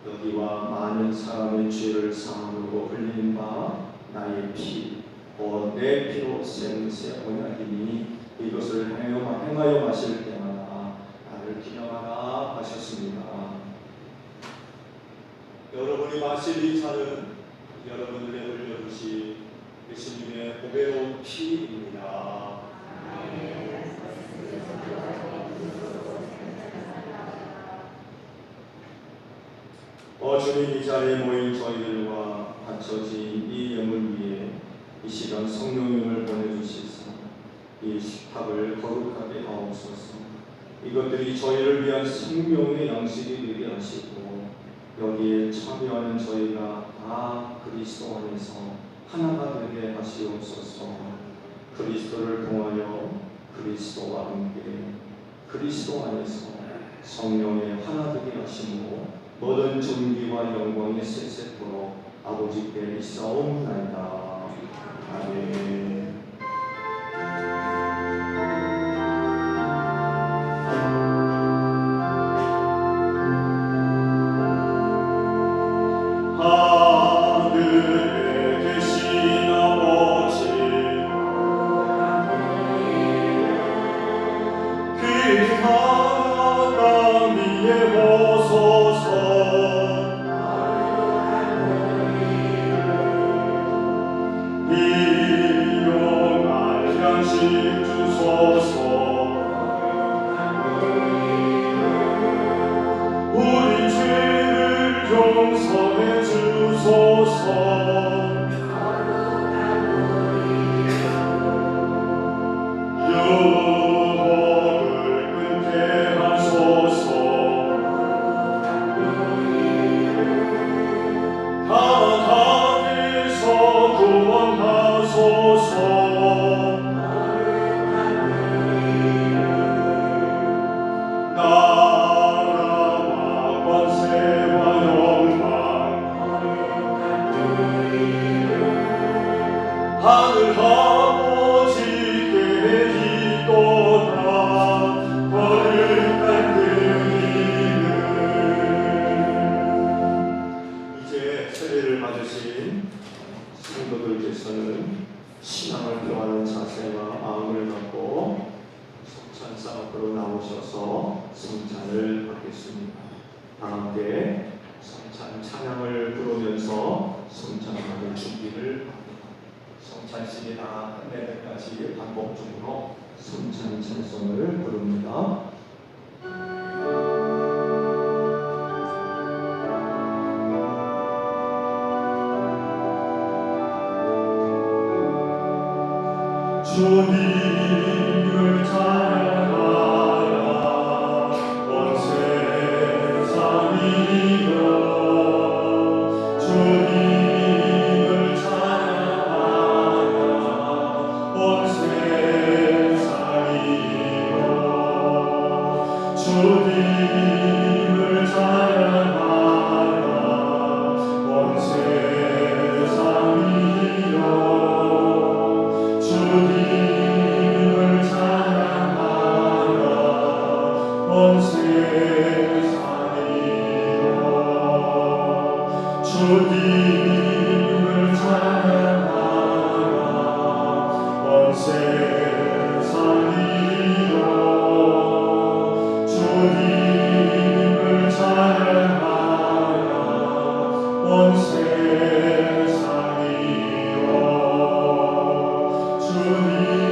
너희와 많은 사람의 죄를 사함으로 흘린 바 나의 피, 곧 내 피로 센 새 언약이니 이것을 행하여 마실 때마다 나를 기념하라 하셨습니다. 여러분이 마실 이 잔은 여러분들의 흘려주신 예수님의 보배로운 피입니다. 주님, 이 자리에 모인 저희들과 바쳐진 이 영을 위해 이 시간 성령님을 보내주시사 이 식탁을 거룩하게 하옵소서. 이것들이 저희를 위한 생명의 양식이 되게 하시고 여기에 참여하는 저희가 다 그리스도 안에서 하나가 되게 하시옵소서. 그리스도를 통하여 그리스도와 함께 그리스도 안에서 성령의 하나 되게 하심으로 모든 존귀와 영광이 세세토록 아버지께 있사옵나이다. 아멘. 하늘에 계신 아버지, 그 땅 위에 오소서. 일용할 양식 주소서. 우리 죄를 용서해 주소서. 유혹을 끊게 하소서. 가닥에서 구원하소서. 나라와 권세와 영광 하늘 아버지께 있도다. 거룩한 그 이름. 이제 세례를 받으신 성도들께서는 신앙을 표하는 자세와 마음을 갖고 성찬상 앞으로 나오셔서 성찬을 받겠습니다. 다 함께 성찬 찬양을 부르면서 성찬을 준비를 합니다. 성찬식이 다 끝날 때까지 반복적으로 성찬 찬송을 부릅니다. 주님을 찬양하라 온 세상이여 주님을 찬양하라 온 세상이여 주님을 찬양하라 온 세상이여 주님을 찬양하라 온 세상이여 주님을 찬양하라 온 세상이여 주님을 찬양하라 온 세상이여 주님을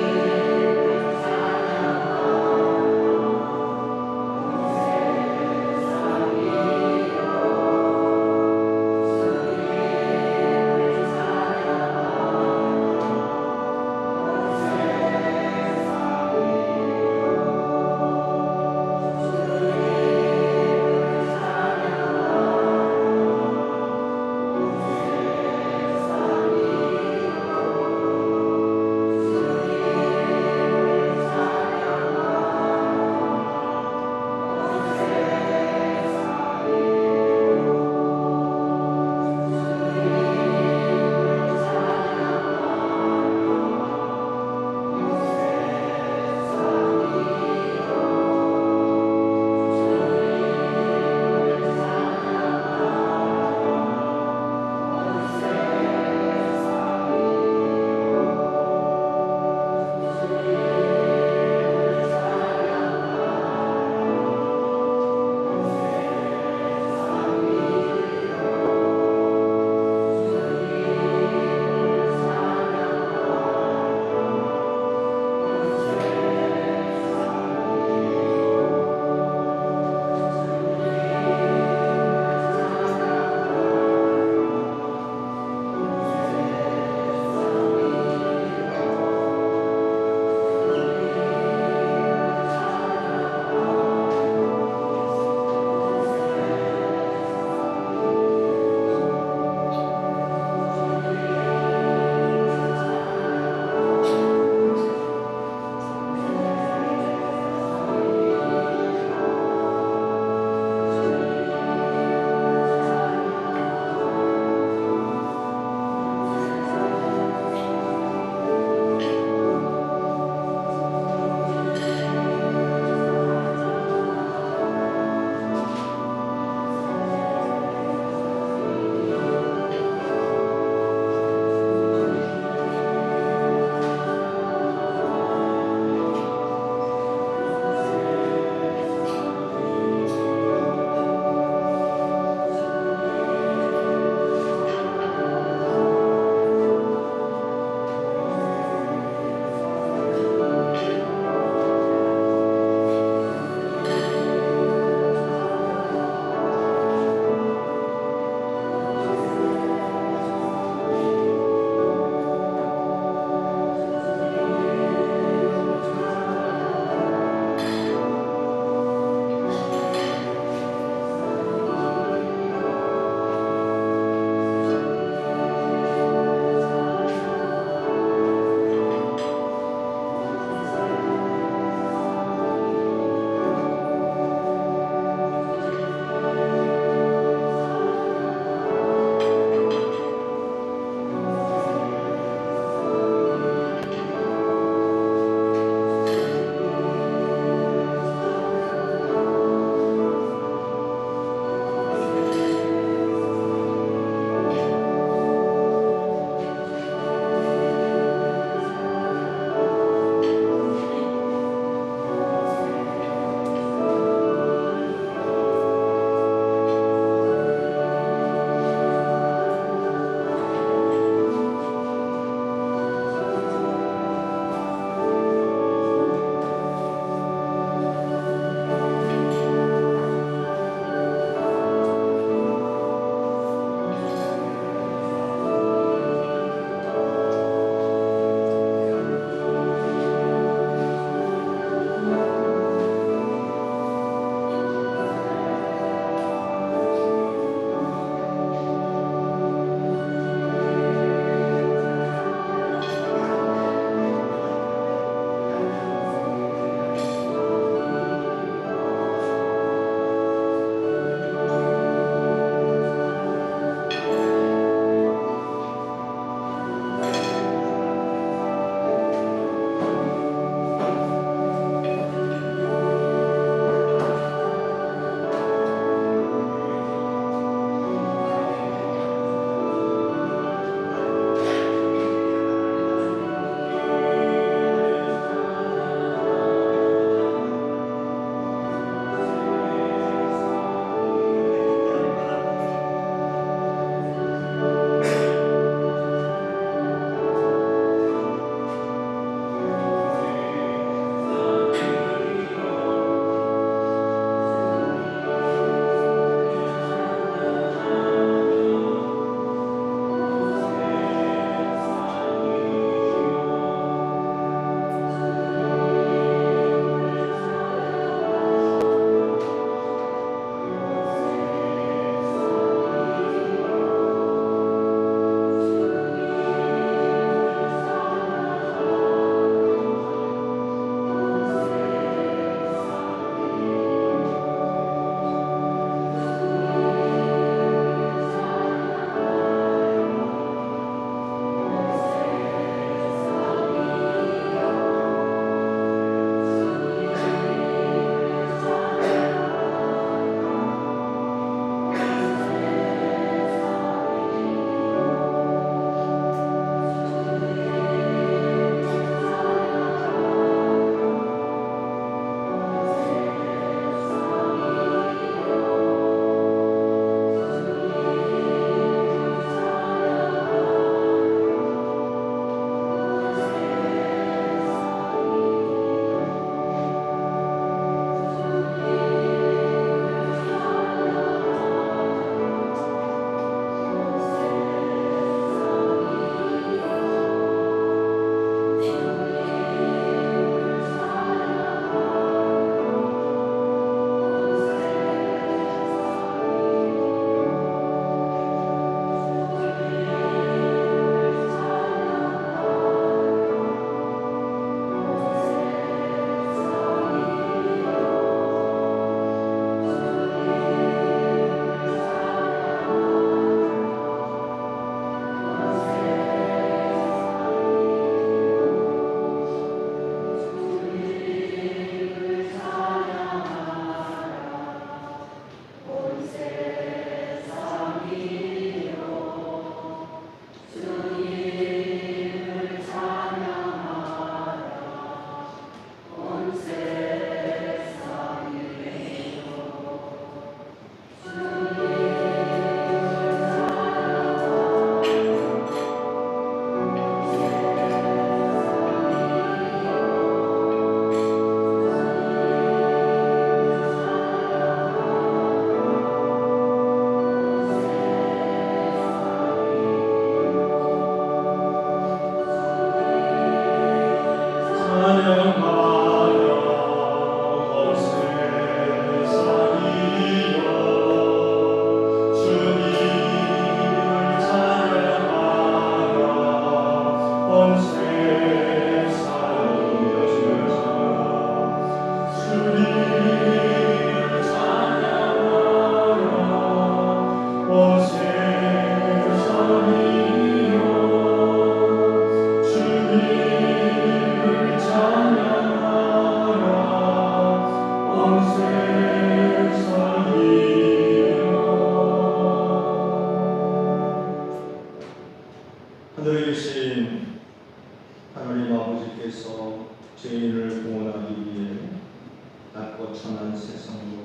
세상으로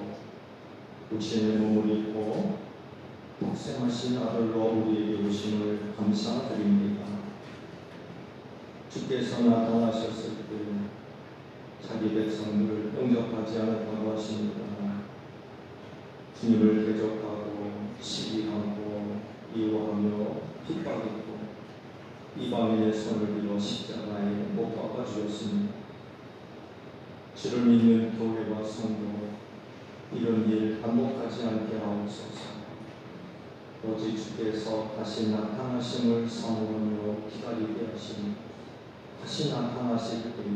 육신의 몸을 입고 독생하신 아들로 우리에게 오심을 감사드립니다. 주께서 나타나셨을 때 자기 백성을 영접하지 않았다고 하십니다. 주님을 대적하고 시기하고 미워하며 핍박했고 이방인의 손을 빌어 십자가에 못 박아 주었습니다. 주를 믿는 교회와 성도 이런 일 반복하지 않게 하옵소서. 오직 주께서 다시 나타나심을 선호하며 기다리게 하시니 다시 나타나실 때에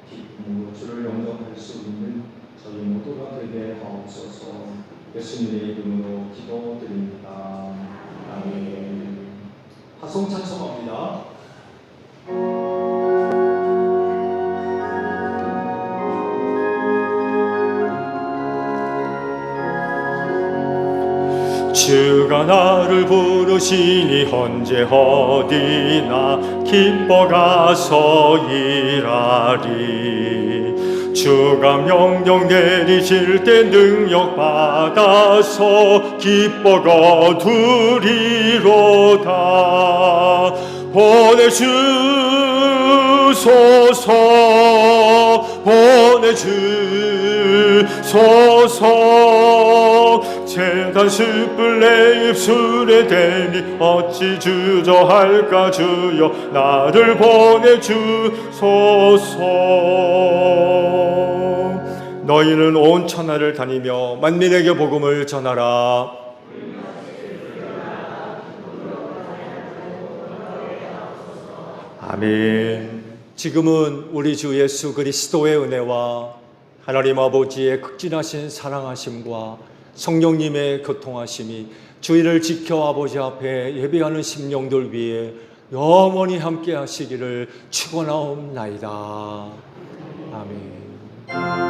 기쁨으로 주를 영접할 수 있는 저희 모두가 되게 하옵소서. 예수님의 이름으로 기도드립니다. 아멘. 화성 찬송합니다. 주가 나를 부르시니 언제 어디나 기뻐 가서 일하리. 주가 명령 내리실 때 능력 받아서 기뻐 거두리로다. 보내주소서 보내주소서. 재단 숯불 내 입술에 대니 어찌 주저할까. 주여 나를 보내주소서. 너희는 온 천하를 다니며 만민에게 복음을 전하라. 아멘. 지금은 우리 주 예수 그리스도의 은혜와 하나님 아버지의 극진하신 사랑하심과 성령님의 교통하심이 주의를 지켜 아버지 앞에 예배하는 심령들 위해 영원히 함께 하시기를 축원하옵나이다. 아멘.